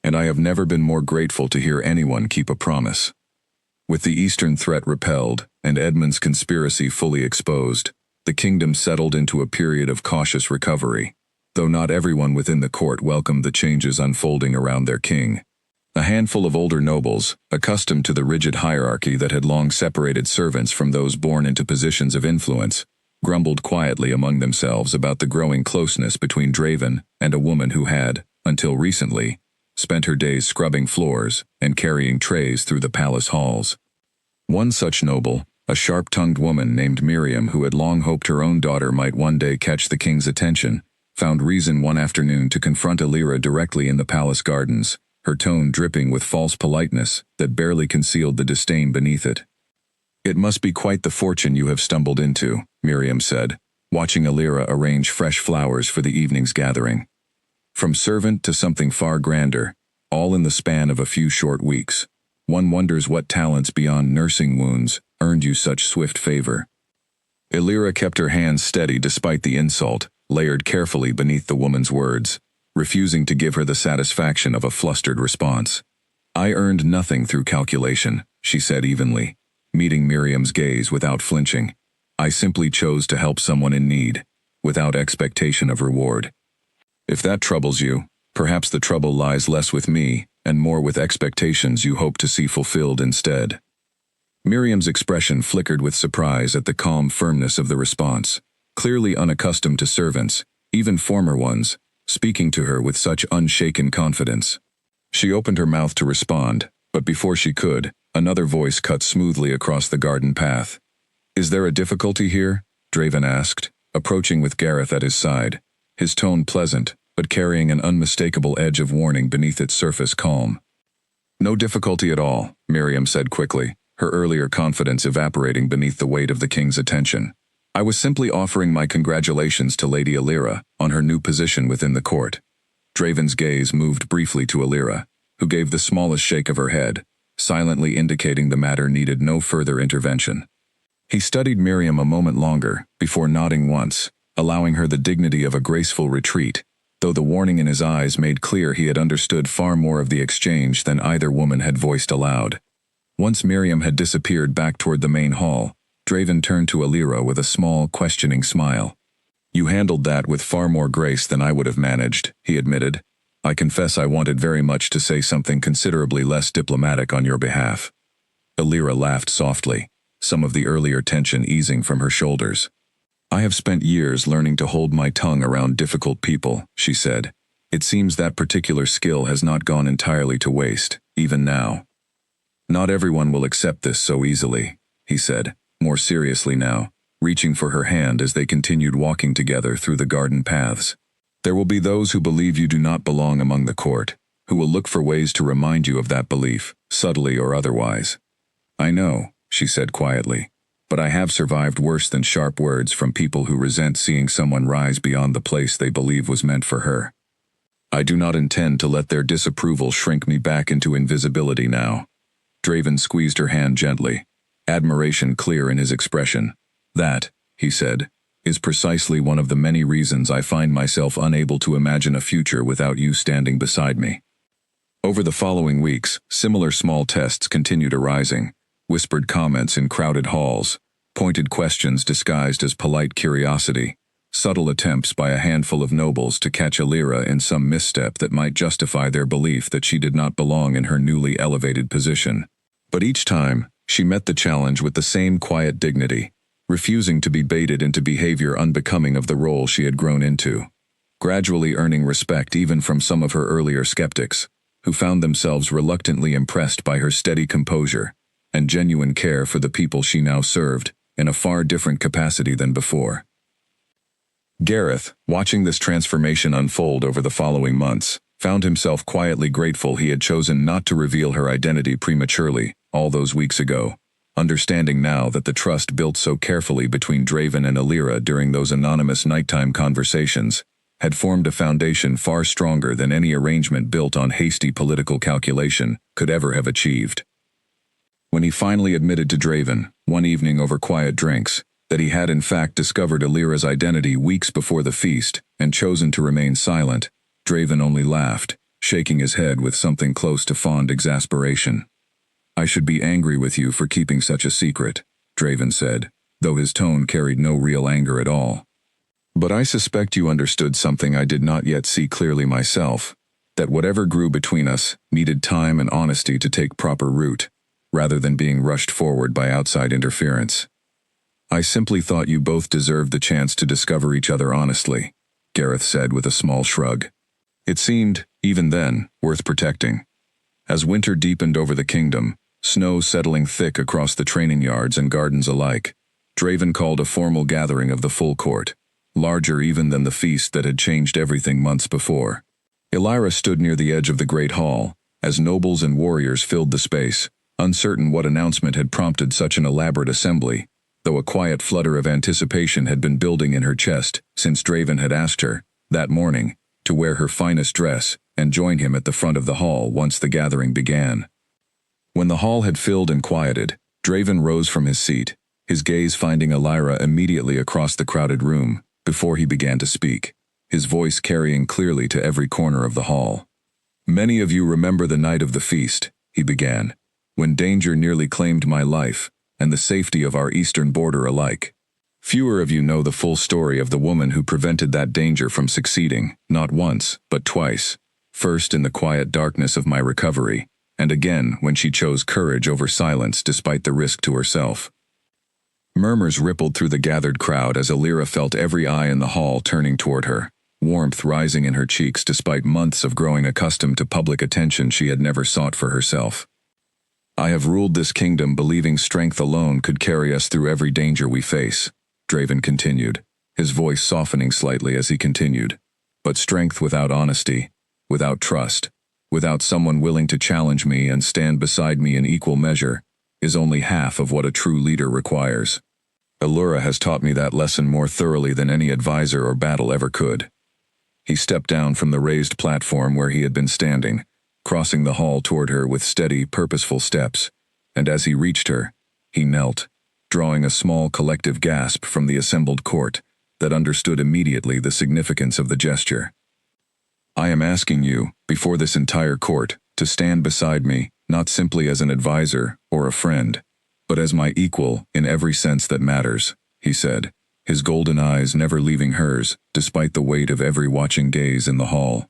And I have never been more grateful to hear anyone keep a promise. With the Eastern threat repelled and Edmund's conspiracy fully exposed, the kingdom settled into a period of cautious recovery, though not everyone within the court welcomed the changes unfolding around their king. A handful of older nobles, accustomed to the rigid hierarchy that had long separated servants from those born into positions of influence, grumbled quietly among themselves about the growing closeness between Draven and a woman who had, until recently, spent her days scrubbing floors and carrying trays through the palace halls. One such noble, a sharp-tongued woman named Miriam who had long hoped her own daughter might one day catch the king's attention, found reason one afternoon to confront Alira directly in the palace gardens, her tone dripping with false politeness that barely concealed the disdain beneath it. "It must be quite the fortune you have stumbled into," Miriam said, watching Alira arrange fresh flowers for the evening's gathering. "From servant to something far grander, all in the span of a few short weeks. One wonders what talents beyond nursing wounds earned you such swift favor." Alira kept her hands steady despite the insult, layered carefully beneath the woman's words, refusing to give her the satisfaction of a flustered response. "I earned nothing through calculation," she said evenly, meeting Miriam's gaze without flinching. "I simply chose to help someone in need, without expectation of reward. If that troubles you, perhaps the trouble lies less with me and more with expectations you hope to see fulfilled instead." Miriam's expression flickered with surprise at the calm firmness of the response, clearly unaccustomed to servants, even former ones, speaking to her with such unshaken confidence. She opened her mouth to respond, but before she could, another voice cut smoothly across the garden path. "Is there a difficulty here?" Draven asked, approaching with Gareth at his side, his tone pleasant, but carrying an unmistakable edge of warning beneath its surface calm. "No difficulty at all," Miriam said quickly, her earlier confidence evaporating beneath the weight of the king's attention. "I was simply offering my congratulations to Lady Alira on her new position within the court." Draven's gaze moved briefly to Alira, who gave the smallest shake of her head, silently indicating the matter needed no further intervention. He studied Miriam a moment longer, before nodding once, allowing her the dignity of a graceful retreat, though the warning in his eyes made clear he had understood far more of the exchange than either woman had voiced aloud. Once Miriam had disappeared back toward the main hall, Draven turned to Alira with a small, questioning smile. "You handled that with far more grace than I would have managed," he admitted. "I confess I wanted very much to say something considerably less diplomatic on your behalf." Alira laughed softly, some of the earlier tension easing from her shoulders. "I have spent years learning to hold my tongue around difficult people," she said. "It seems that particular skill has not gone entirely to waste, even now." "Not everyone will accept this so easily," he said, more seriously now, reaching for her hand as they continued walking together through the garden paths. "There will be those who believe you do not belong among the court, who will look for ways to remind you of that belief, subtly or otherwise." "I know," she said quietly, "but I have survived worse than sharp words from people who resent seeing someone rise beyond the place they believe was meant for her. I do not intend to let their disapproval shrink me back into invisibility now." Draven squeezed her hand gently, admiration clear in his expression. "That," he said, "is precisely one of the many reasons I find myself unable to imagine a future without you standing beside me." Over the following weeks, similar small tests continued arising, whispered comments in crowded halls, pointed questions disguised as polite curiosity, subtle attempts by a handful of nobles to catch Alira in some misstep that might justify their belief that she did not belong in her newly elevated position. But each time, she met the challenge with the same quiet dignity, refusing to be baited into behavior unbecoming of the role she had grown into, gradually earning respect even from some of her earlier skeptics, who found themselves reluctantly impressed by her steady composure and genuine care for the people she now served, in a far different capacity than before. Gareth, watching this transformation unfold over the following months, found himself quietly grateful he had chosen not to reveal her identity prematurely, all those weeks ago, understanding now that the trust built so carefully between Draven and Alira during those anonymous nighttime conversations had formed a foundation far stronger than any arrangement built on hasty political calculation could ever have achieved. When he finally admitted to Draven, one evening over quiet drinks, that he had in fact discovered Alira's identity weeks before the feast and chosen to remain silent, Draven only laughed, shaking his head with something close to fond exasperation. "I should be angry with you for keeping such a secret," Draven said, though his tone carried no real anger at all. "But I suspect you understood something I did not yet see clearly myself. that whatever grew between us needed time and honesty to take proper root, rather than being rushed forward by outside interference. I simply thought you both deserved the chance to discover each other honestly, Gareth said with a small shrug. It seemed, even then, worth protecting. As winter deepened over the kingdom, snow settling thick across the training yards and gardens alike, Draven called a formal gathering of the full court, larger even than the feast that had changed everything months before. Elira stood near the edge of the great hall, as nobles and warriors filled the space, uncertain what announcement had prompted such an elaborate assembly, though a quiet flutter of anticipation had been building in her chest since Draven had asked her, that morning, to wear her finest dress and join him at the front of the hall once the gathering began. When the hall had filled and quieted, Draven rose from his seat, his gaze finding Elira immediately across the crowded room, before he began to speak, his voice carrying clearly to every corner of the hall. Many of you remember the night of the feast, he began, when danger nearly claimed my life, and the safety of our eastern border alike. Fewer of you know the full story of the woman who prevented that danger from succeeding, not once, but twice, first in the quiet darkness of my recovery, and again when she chose courage over silence despite the risk to herself. Murmurs rippled through the gathered crowd as Elira felt every eye in the hall turning toward her, warmth rising in her cheeks despite months of growing accustomed to public attention she had never sought for herself. I have ruled this kingdom believing strength alone could carry us through every danger we face, Draven continued, his voice softening slightly as he continued. But strength without honesty, without trust, without someone willing to challenge me and stand beside me in equal measure, is only half of what a true leader requires. Elira has taught me that lesson more thoroughly than any advisor or battle ever could. He stepped down from the raised platform where he had been standing, crossing the hall toward her with steady, purposeful steps, and as he reached her, he knelt, drawing a small collective gasp from the assembled court that understood immediately the significance of the gesture. I am asking you, before this entire court, to stand beside me, not simply as an advisor or a friend, but as my equal in every sense that matters, he said, his golden eyes never leaving hers, despite the weight of every watching gaze in the hall.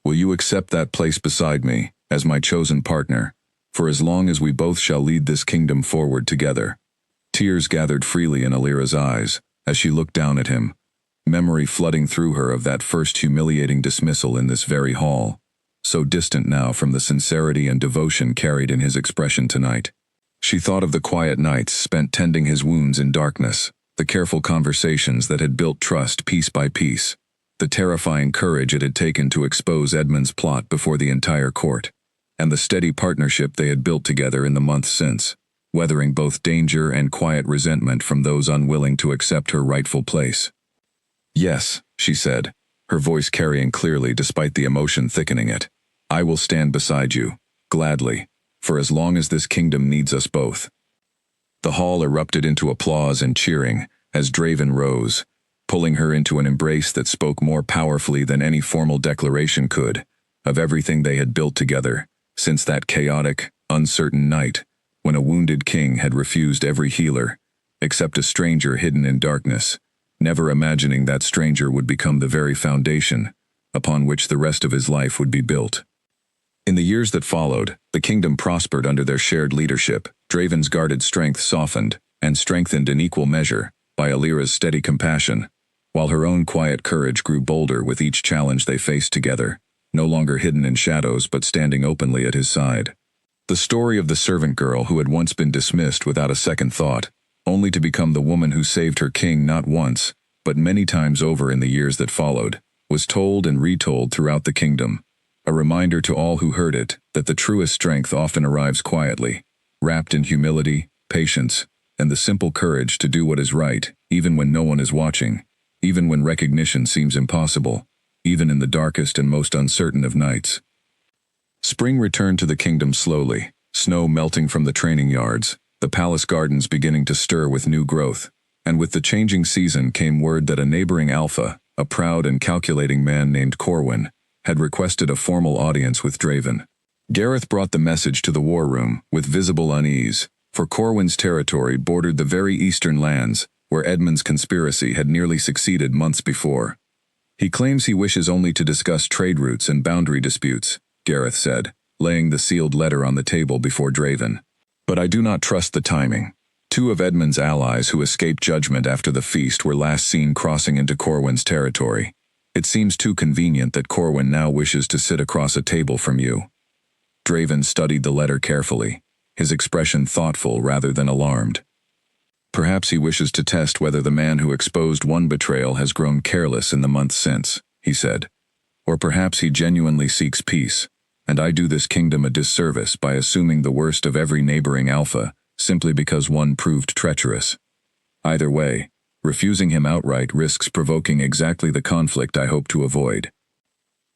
Will you accept that place beside me, as my chosen partner, for as long as we both shall lead this kingdom forward together? Tears gathered freely in Elira's eyes, as she looked down at him, memory flooding through her of that first humiliating dismissal in this very hall, so distant now from the sincerity and devotion carried in his expression tonight. She thought of the quiet nights spent tending his wounds in darkness, the careful conversations that had built trust piece by piece, the terrifying courage it had taken to expose Edmund's plot before the entire court, and the steady partnership they had built together in the months since, weathering both danger and quiet resentment from those unwilling to accept her rightful place. Yes, she said, her voice carrying clearly despite the emotion thickening it. I will stand beside you, gladly, for as long as this kingdom needs us both. The hall erupted into applause and cheering as Draven rose, pulling her into an embrace that spoke more powerfully than any formal declaration could, of everything they had built together, since that chaotic, uncertain night, when a wounded king had refused every healer, except a stranger hidden in darkness, never imagining that stranger would become the very foundation upon which the rest of his life would be built. In the years that followed, the kingdom prospered under their shared leadership. Draven's guarded strength softened, and strengthened in equal measure, by Elira's steady compassion, while her own quiet courage grew bolder with each challenge they faced together, no longer hidden in shadows but standing openly at his side. The story of the servant girl who had once been dismissed without a second thought, only to become the woman who saved her king not once, but many times over in the years that followed, was told and retold throughout the kingdom, a reminder to all who heard it that the truest strength often arrives quietly, wrapped in humility, patience, and the simple courage to do what is right, even when no one is watching, even when recognition seems impossible, even in the darkest and most uncertain of nights. Spring returned to the kingdom slowly, snow melting from the training yards, the palace gardens beginning to stir with new growth, and with the changing season came word that a neighboring Alpha, a proud and calculating man named Corwin, had requested a formal audience with Draven. Gareth brought the message to the war room with visible unease, for Corwin's territory bordered the very eastern lands where Edmund's conspiracy had nearly succeeded months before. He claims he wishes only to discuss trade routes and boundary disputes, Gareth said, laying the sealed letter on the table before Draven. But I do not trust the timing. 2 of Edmund's allies who escaped judgment after the feast were last seen crossing into Corwin's territory. It seems too convenient that Corwin now wishes to sit across a table from you. Draven studied the letter carefully, his expression thoughtful rather than alarmed. Perhaps he wishes to test whether the man who exposed one betrayal has grown careless in the months since, he said. Or perhaps he genuinely seeks peace, and I do this kingdom a disservice by assuming the worst of every neighboring alpha, simply because one proved treacherous. Either way, refusing him outright risks provoking exactly the conflict I hope to avoid.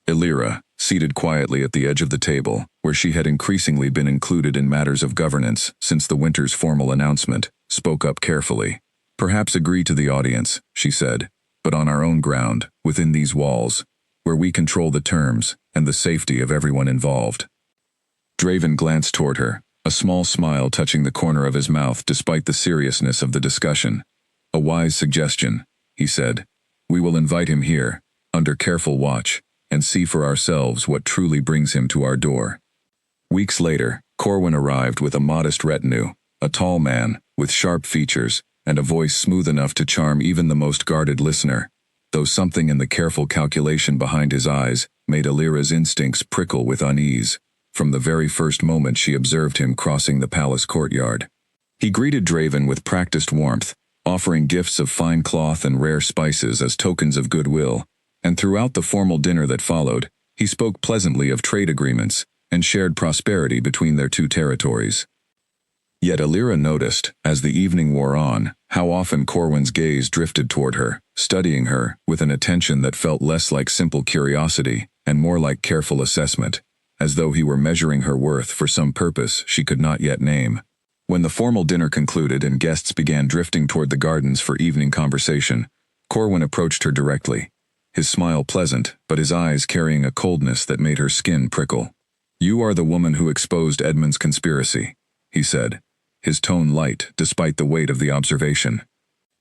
Illyra, seated quietly at the edge of the table, where she had increasingly been included in matters of governance since the winter's formal announcement, spoke up carefully. Perhaps agree to the audience, she said, but on our own ground, within these walls, where we control the terms and the safety of everyone involved. Draven glanced toward her, a small smile touching the corner of his mouth despite the seriousness of the discussion. A wise suggestion, he said. We will invite him here, under careful watch, and see for ourselves what truly brings him to our door. Weeks later, Corwin arrived with a modest retinue, a tall man, with sharp features, and a voice smooth enough to charm even the most guarded listener, though something in the careful calculation behind his eyes made Illyra's instincts prickle with unease, from the very first moment she observed him crossing the palace courtyard. He greeted Draven with practiced warmth, offering gifts of fine cloth and rare spices as tokens of goodwill, and throughout the formal dinner that followed, he spoke pleasantly of trade agreements and shared prosperity between their 2 territories. Yet Illyra noticed, as the evening wore on, how often Corwin's gaze drifted toward her, studying her with an attention that felt less like simple curiosity and more like careful assessment, as though he were measuring her worth for some purpose she could not yet name. When the formal dinner concluded and guests began drifting toward the gardens for evening conversation, Corwin approached her directly, his smile pleasant, but his eyes carrying a coldness that made her skin prickle. You are the woman who exposed Edmund's conspiracy, he said, his tone light despite the weight of the observation.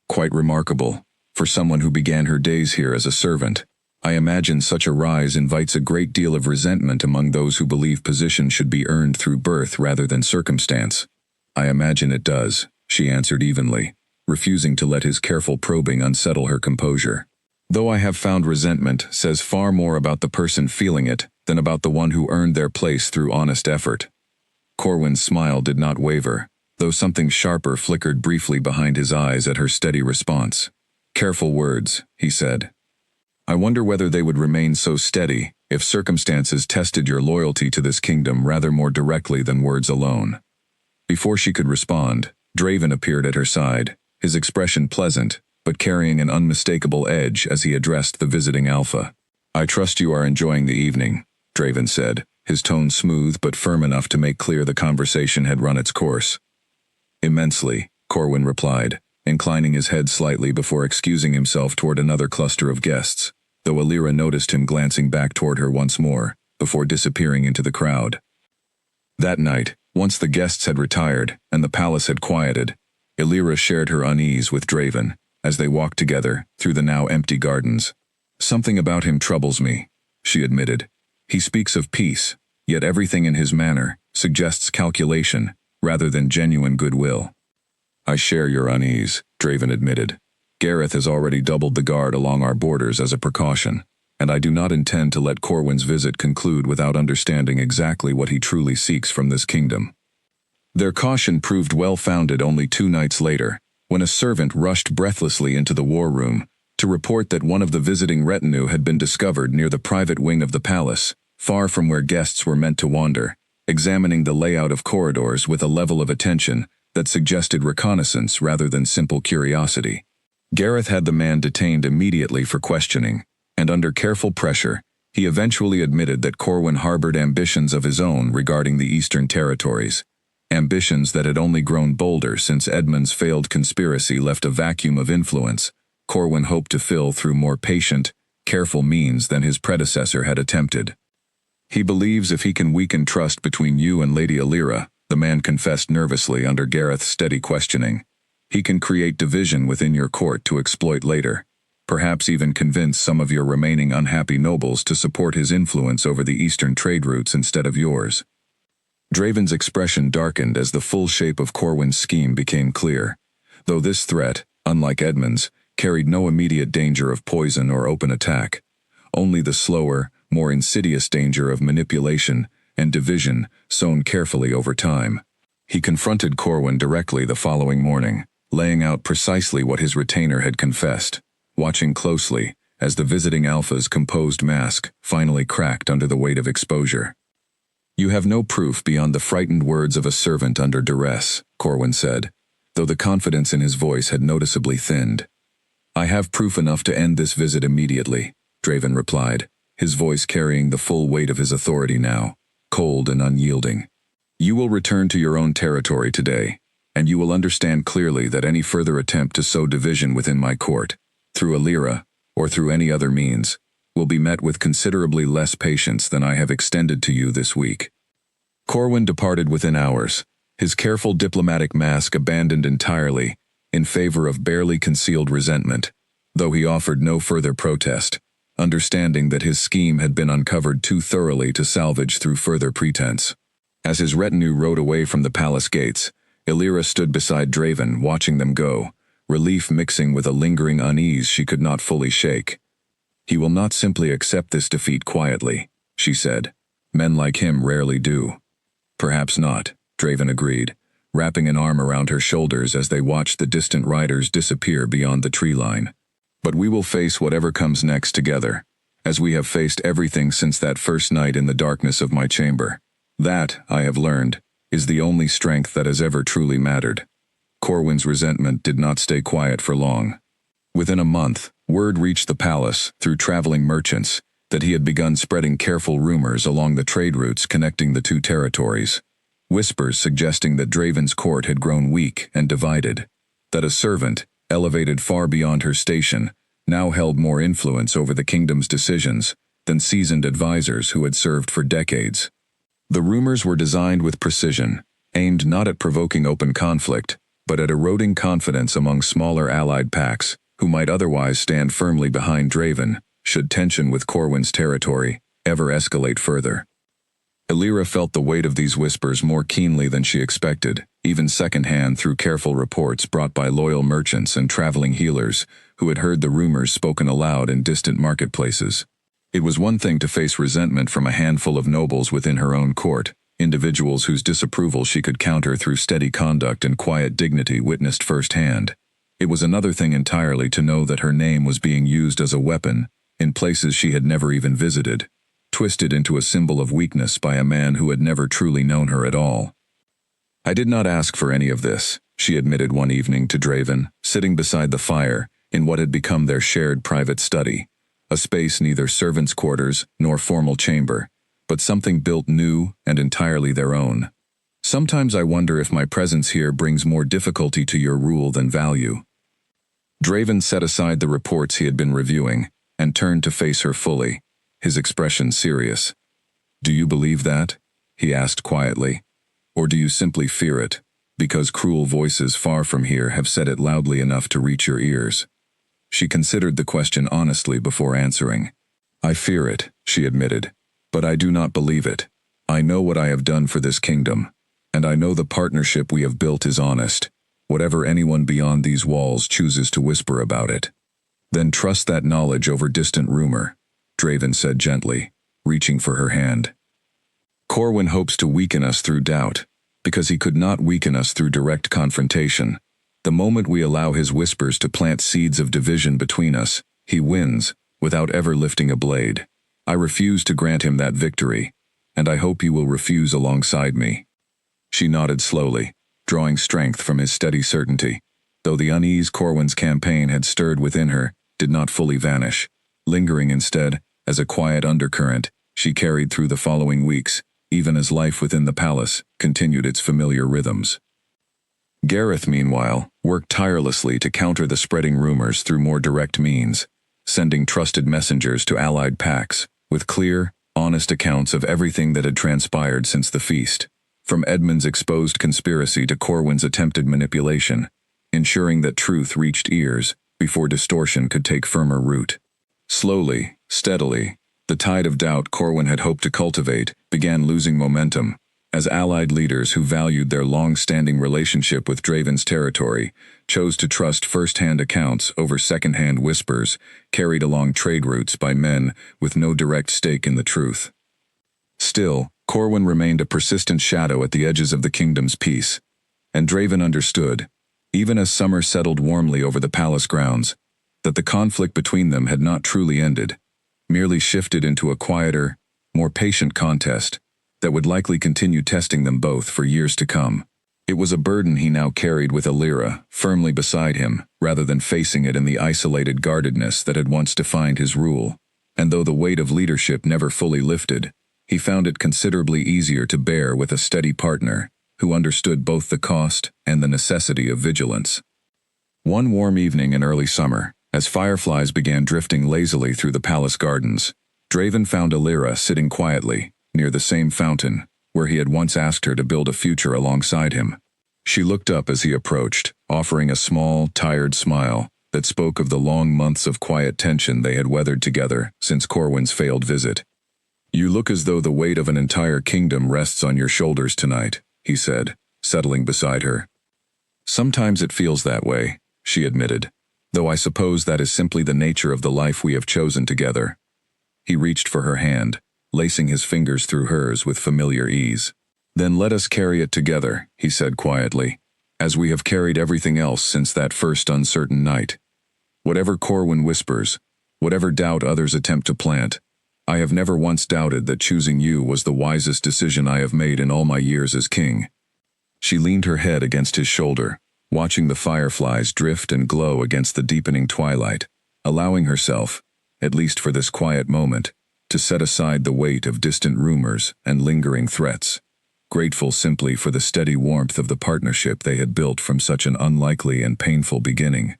Quite remarkable, for someone who began her days here as a servant. I imagine such a rise invites a great deal of resentment among those who believe position should be earned through birth rather than circumstance. I imagine it does, she answered evenly, refusing to let his careful probing unsettle her composure. Though I have found resentment says far more about the person feeling it than about the one who earned their place through honest effort. Corwin's smile did not waver, though something sharper flickered briefly behind his eyes at her steady response. Careful words, he said. I wonder whether they would remain so steady if circumstances tested your loyalty to this kingdom rather more directly than words alone. Before she could respond, Draven appeared at her side, his expression pleasant, but carrying an unmistakable edge as he addressed the visiting alpha. I trust you are enjoying the evening, Draven said, his tone smooth but firm enough to make clear the conversation had run its course. Immensely, Corwin replied, inclining his head slightly before excusing himself toward another cluster of guests, though Illyra noticed him glancing back toward her once more, before disappearing into the crowd. That night, once the guests had retired and the palace had quieted, Illyra shared her unease with Draven as they walked together through the now empty gardens. Something about him troubles me, she admitted. He speaks of peace, yet everything in his manner suggests calculation rather than genuine goodwill. I share your unease, Draven admitted. Gareth has already doubled the guard along our borders as a precaution, and I do not intend to let Corwin's visit conclude without understanding exactly what he truly seeks from this kingdom. Their caution proved well-founded only 2 nights later, when a servant rushed breathlessly into the war room to report that one of the visiting retinue had been discovered near the private wing of the palace, far from where guests were meant to wander, examining the layout of corridors with a level of attention that suggested reconnaissance rather than simple curiosity. Gareth had the man detained immediately for questioning, and under careful pressure, he eventually admitted that Corwin harbored ambitions of his own regarding the Eastern Territories, ambitions that had only grown bolder since Edmund's failed conspiracy left a vacuum of influence Corwin hoped to fill through more patient, careful means than his predecessor had attempted. He believes if he can weaken trust between you and Lady Illyra, the man confessed nervously under Gareth's steady questioning, he can create division within your court to exploit later, perhaps even convince some of your remaining unhappy nobles to support his influence over the eastern trade routes instead of yours. Draven's expression darkened as the full shape of Corwin's scheme became clear. Though this threat, unlike Edmund's, carried no immediate danger of poison or open attack. Only the slower, more insidious danger of manipulation and division sown carefully over time. He confronted Corwin directly the following morning, laying out precisely what his retainer had confessed, watching closely as the visiting alpha's composed mask finally cracked under the weight of exposure. "You have no proof beyond the frightened words of a servant under duress," Corwin said, though the confidence in his voice had noticeably thinned. "I have proof enough to end this visit immediately," Draven replied, his voice carrying the full weight of his authority now, cold and unyielding. "You will return to your own territory today, and you will understand clearly that any further attempt to sow division within my court, through Alira, or through any other means, will be met with considerably less patience than I have extended to you this week." Corwin departed within hours, his careful diplomatic mask abandoned entirely, in favor of barely concealed resentment, though he offered no further protest, understanding that his scheme had been uncovered too thoroughly to salvage through further pretense. As his retinue rode away from the palace gates, Alira stood beside Draven, watching them go, relief mixing with a lingering unease she could not fully shake. "He will not simply accept this defeat quietly," she said. "Men like him rarely do." "Perhaps not," Draven agreed, wrapping an arm around her shoulders as they watched the distant riders disappear beyond the tree line. "But we will face whatever comes next together, as we have faced everything since that first night in the darkness of my chamber. That, I have learned, is the only strength that has ever truly mattered." Corwin's resentment did not stay quiet for long. Within a month, word reached the palace, through traveling merchants, that he had begun spreading careful rumors along the trade routes connecting the two territories. Whispers suggesting that Draven's court had grown weak and divided, that a servant, elevated far beyond her station, now held more influence over the kingdom's decisions than seasoned advisors who had served for decades. The rumors were designed with precision, aimed not at provoking open conflict, but at eroding confidence among smaller allied pacts, who might otherwise stand firmly behind Draven, should tension with Corwin's territory ever escalate further. Alira felt the weight of these whispers more keenly than she expected, even secondhand through careful reports brought by loyal merchants and traveling healers who had heard the rumors spoken aloud in distant marketplaces. It was one thing to face resentment from a handful of nobles within her own court, individuals whose disapproval she could counter through steady conduct and quiet dignity witnessed firsthand. It was another thing entirely to know that her name was being used as a weapon in places she had never even visited, twisted into a symbol of weakness by a man who had never truly known her at all. "I did not ask for any of this," she admitted one evening to Draven, sitting beside the fire in what had become their shared private study, a space neither servants' quarters nor formal chamber, but something built new and entirely their own. "Sometimes I wonder if my presence here brings more difficulty to your rule than value." Draven set aside the reports he had been reviewing and turned to face her fully, his expression serious. "Do you believe that?" he asked quietly. "Or do you simply fear it, because cruel voices far from here have said it loudly enough to reach your ears?" She considered the question honestly before answering. "I fear it," she admitted, "but I do not believe it. I know what I have done for this kingdom, and I know the partnership we have built is honest, whatever anyone beyond these walls chooses to whisper about it." "Then trust that knowledge over distant rumor," Draven said gently, reaching for her hand. "Corwin hopes to weaken us through doubt, because he could not weaken us through direct confrontation. The moment we allow his whispers to plant seeds of division between us, he wins, without ever lifting a blade. I refuse to grant him that victory, and I hope you will refuse alongside me." She nodded slowly, drawing strength from his steady certainty, though the unease Corwin's campaign had stirred within her did not fully vanish. Lingering instead, as a quiet undercurrent, she carried through the following weeks, even as life within the palace continued its familiar rhythms. Gareth, meanwhile, worked tirelessly to counter the spreading rumors through more direct means, sending trusted messengers to allied pacts, with clear, honest accounts of everything that had transpired since the feast, from Edmund's exposed conspiracy to Corwin's attempted manipulation, ensuring that truth reached ears before distortion could take firmer root. Slowly, steadily, the tide of doubt Corwin had hoped to cultivate began losing momentum, as allied leaders who valued their long-standing relationship with Draven's territory chose to trust first-hand accounts over second-hand whispers carried along trade routes by men with no direct stake in the truth. Still, Corwin remained a persistent shadow at the edges of the kingdom's peace, and Draven understood, even as summer settled warmly over the palace grounds, that the conflict between them had not truly ended, merely shifted into a quieter, more patient contest that would likely continue testing them both for years to come. It was a burden he now carried with Alira firmly beside him, rather than facing it in the isolated guardedness that had once defined his rule. And though the weight of leadership never fully lifted, he found it considerably easier to bear with a steady partner who understood both the cost and the necessity of vigilance. One warm evening in early summer, as fireflies began drifting lazily through the palace gardens, Draven found Alira sitting quietly near the same fountain where he had once asked her to build a future alongside him. She looked up as he approached, offering a small, tired smile that spoke of the long months of quiet tension they had weathered together since Corwin's failed visit. "You look as though the weight of an entire kingdom rests on your shoulders tonight," he said, settling beside her. "Sometimes it feels that way," she admitted, "though I suppose that is simply the nature of the life we have chosen together." He reached for her hand, lacing his fingers through hers with familiar ease. "Then let us carry it together," he said quietly, "as we have carried everything else since that first uncertain night. Whatever Corwin whispers, whatever doubt others attempt to plant, I have never once doubted that choosing you was the wisest decision I have made in all my years as king." She leaned her head against his shoulder, watching the fireflies drift and glow against the deepening twilight, allowing herself, at least for this quiet moment, to set aside the weight of distant rumors and lingering threats, grateful simply for the steady warmth of the partnership they had built from such an unlikely and painful beginning.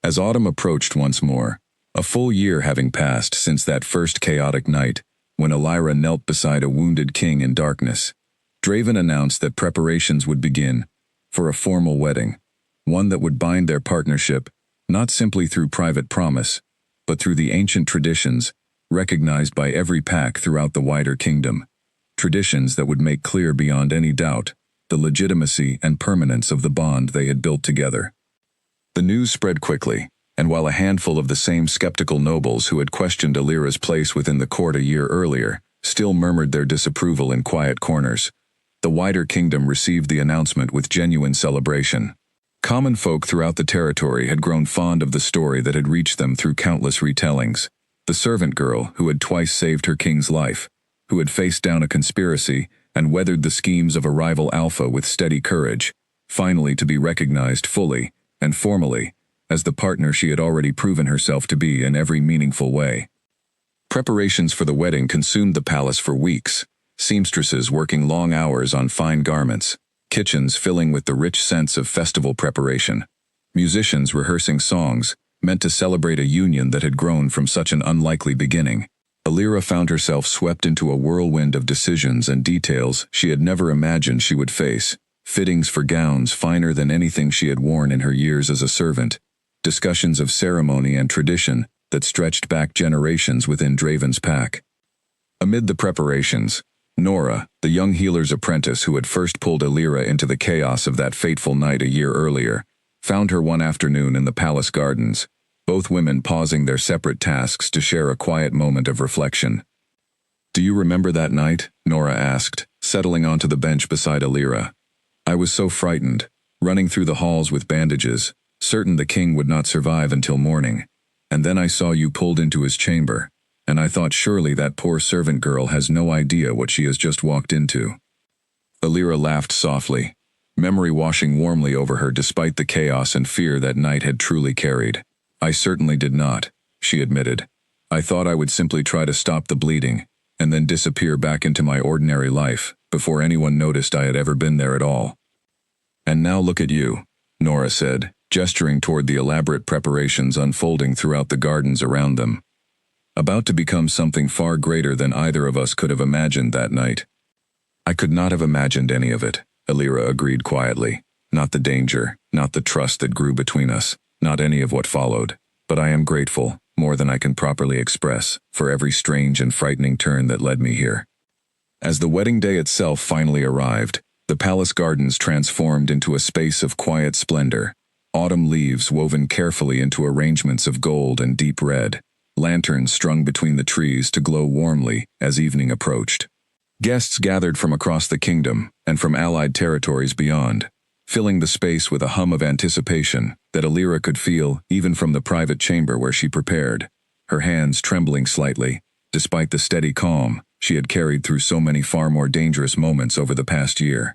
As autumn approached once more, a full year having passed since that first chaotic night when Alira knelt beside a wounded king in darkness, Draven announced that preparations would begin for a formal wedding, one that would bind their partnership not simply through private promise, but through the ancient traditions recognized by every pack throughout the wider kingdom, traditions that would make clear beyond any doubt the legitimacy and permanence of the bond they had built together. The news spread quickly, and while a handful of the same skeptical nobles who had questioned Alira's place within the court a year earlier still murmured their disapproval in quiet corners, the wider kingdom received the announcement with genuine celebration. Common folk throughout the territory had grown fond of the story that had reached them through countless retellings. The servant girl who had twice saved her king's life, who had faced down a conspiracy and weathered the schemes of a rival alpha with steady courage, finally to be recognized fully and formally as the partner she had already proven herself to be in every meaningful way. Preparations for the wedding consumed the palace for weeks, seamstresses working long hours on fine garments, kitchens filling with the rich sense of festival preparation, musicians rehearsing songs meant to celebrate a union that had grown from such an unlikely beginning. Alira found herself swept into a whirlwind of decisions and details she had never imagined she would face, fittings for gowns finer than anything she had worn in her years as a servant, discussions of ceremony and tradition that stretched back generations within Draven's pack. Amid the preparations, Nora, the young healer's apprentice who had first pulled Alira into the chaos of that fateful night a year earlier, found her one afternoon in the palace gardens, both women pausing their separate tasks to share a quiet moment of reflection. "Do you remember that night?" Nora asked, settling onto the bench beside Alira. "I was so frightened, running through the halls with bandages, certain the king would not survive until morning. And then I saw you pulled into his chamber, and I thought surely that poor servant girl has no idea what she has just walked into." Alira laughed softly, memory washing warmly over her despite the chaos and fear that night had truly carried. "I certainly did not," she admitted. "I thought I would simply try to stop the bleeding, and then disappear back into my ordinary life, before anyone noticed I had ever been there at all." "And now look at you," Nora said, gesturing toward the elaborate preparations unfolding throughout the gardens around them. "About to become something far greater than either of us could have imagined that night." "I could not have imagined any of it," Alira agreed quietly. "Not the danger, not the trust that grew between us, not any of what followed, but I am grateful, more than I can properly express, for every strange and frightening turn that led me here. As the wedding day itself finally arrived, the palace gardens transformed into a space of quiet splendor. Autumn leaves woven carefully into arrangements of gold and deep red, lanterns strung between the trees to glow warmly as evening approached. Guests gathered from across the kingdom and from allied territories beyond, filling the space with a hum of anticipation that Alira could feel even from the private chamber where she prepared, her hands trembling slightly, despite the steady calm she had carried through so many far more dangerous moments over the past year.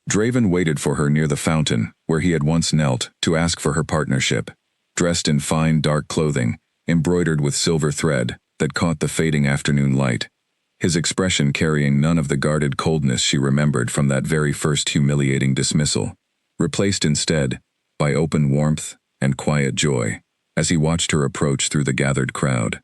Draven waited for her near the fountain, where he had once knelt to ask for her partnership, dressed in fine dark clothing, embroidered with silver thread that caught the fading afternoon light, his expression carrying none of the guarded coldness she remembered from that very first humiliating dismissal, replaced instead by open warmth and quiet joy as he watched her approach through the gathered crowd.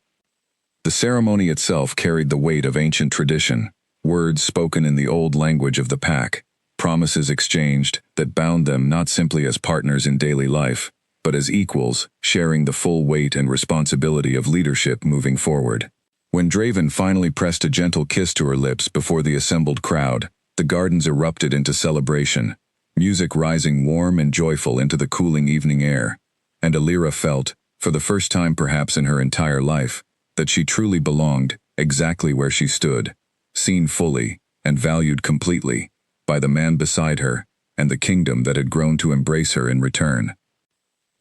The ceremony itself carried the weight of ancient tradition, words spoken in the old language of the pack, promises exchanged that bound them not simply as partners in daily life, but as equals, sharing the full weight and responsibility of leadership moving forward. When Draven finally pressed a gentle kiss to her lips before the assembled crowd, the gardens erupted into celebration, music rising warm and joyful into the cooling evening air, and Alira felt, for the first time perhaps in her entire life, that she truly belonged exactly where she stood, seen fully and valued completely by the man beside her and the kingdom that had grown to embrace her in return.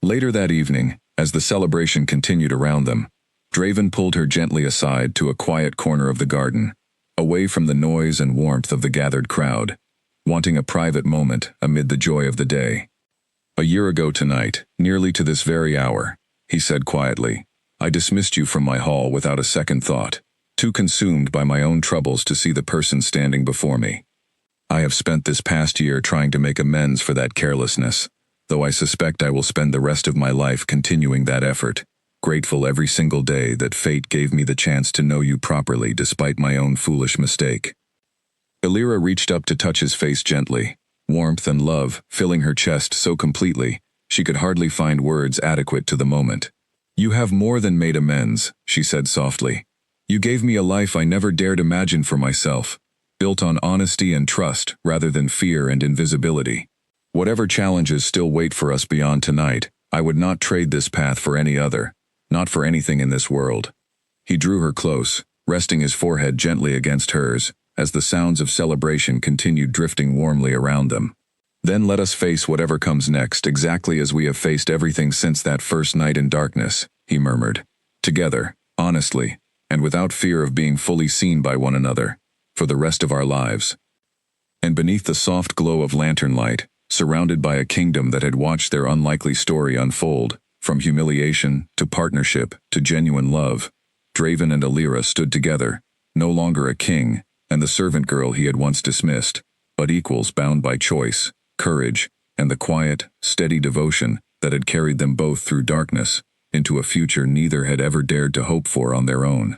Later that evening, as the celebration continued around them, Draven pulled her gently aside to a quiet corner of the garden, away from the noise and warmth of the gathered crowd, wanting a private moment amid the joy of the day. "A year ago tonight, nearly to this very hour," he said quietly, "I dismissed you from my hall without a second thought, too consumed by my own troubles to see the person standing before me. I have spent this past year trying to make amends for that carelessness, though I suspect I will spend the rest of my life continuing that effort, grateful every single day that fate gave me the chance to know you properly despite my own foolish mistake." Alira reached up to touch his face gently, warmth and love filling her chest so completely she could hardly find words adequate to the moment. "You have more than made amends," she said softly. "You gave me a life I never dared imagine for myself, built on honesty and trust rather than fear and invisibility. Whatever challenges still wait for us beyond tonight, I would not trade this path for any other, not for anything in this world." He drew her close, resting his forehead gently against hers, as the sounds of celebration continued drifting warmly around them. "Then let us face whatever comes next exactly as we have faced everything since that first night in darkness," he murmured. "Together, honestly, and without fear of being fully seen by one another, for the rest of our lives." And beneath the soft glow of lantern light, surrounded by a kingdom that had watched their unlikely story unfold, from humiliation to partnership to genuine love, Draven and Alira stood together, no longer a king and the servant girl he had once dismissed, but equals bound by choice, courage, and the quiet, steady devotion that had carried them both through darkness into a future neither had ever dared to hope for on their own.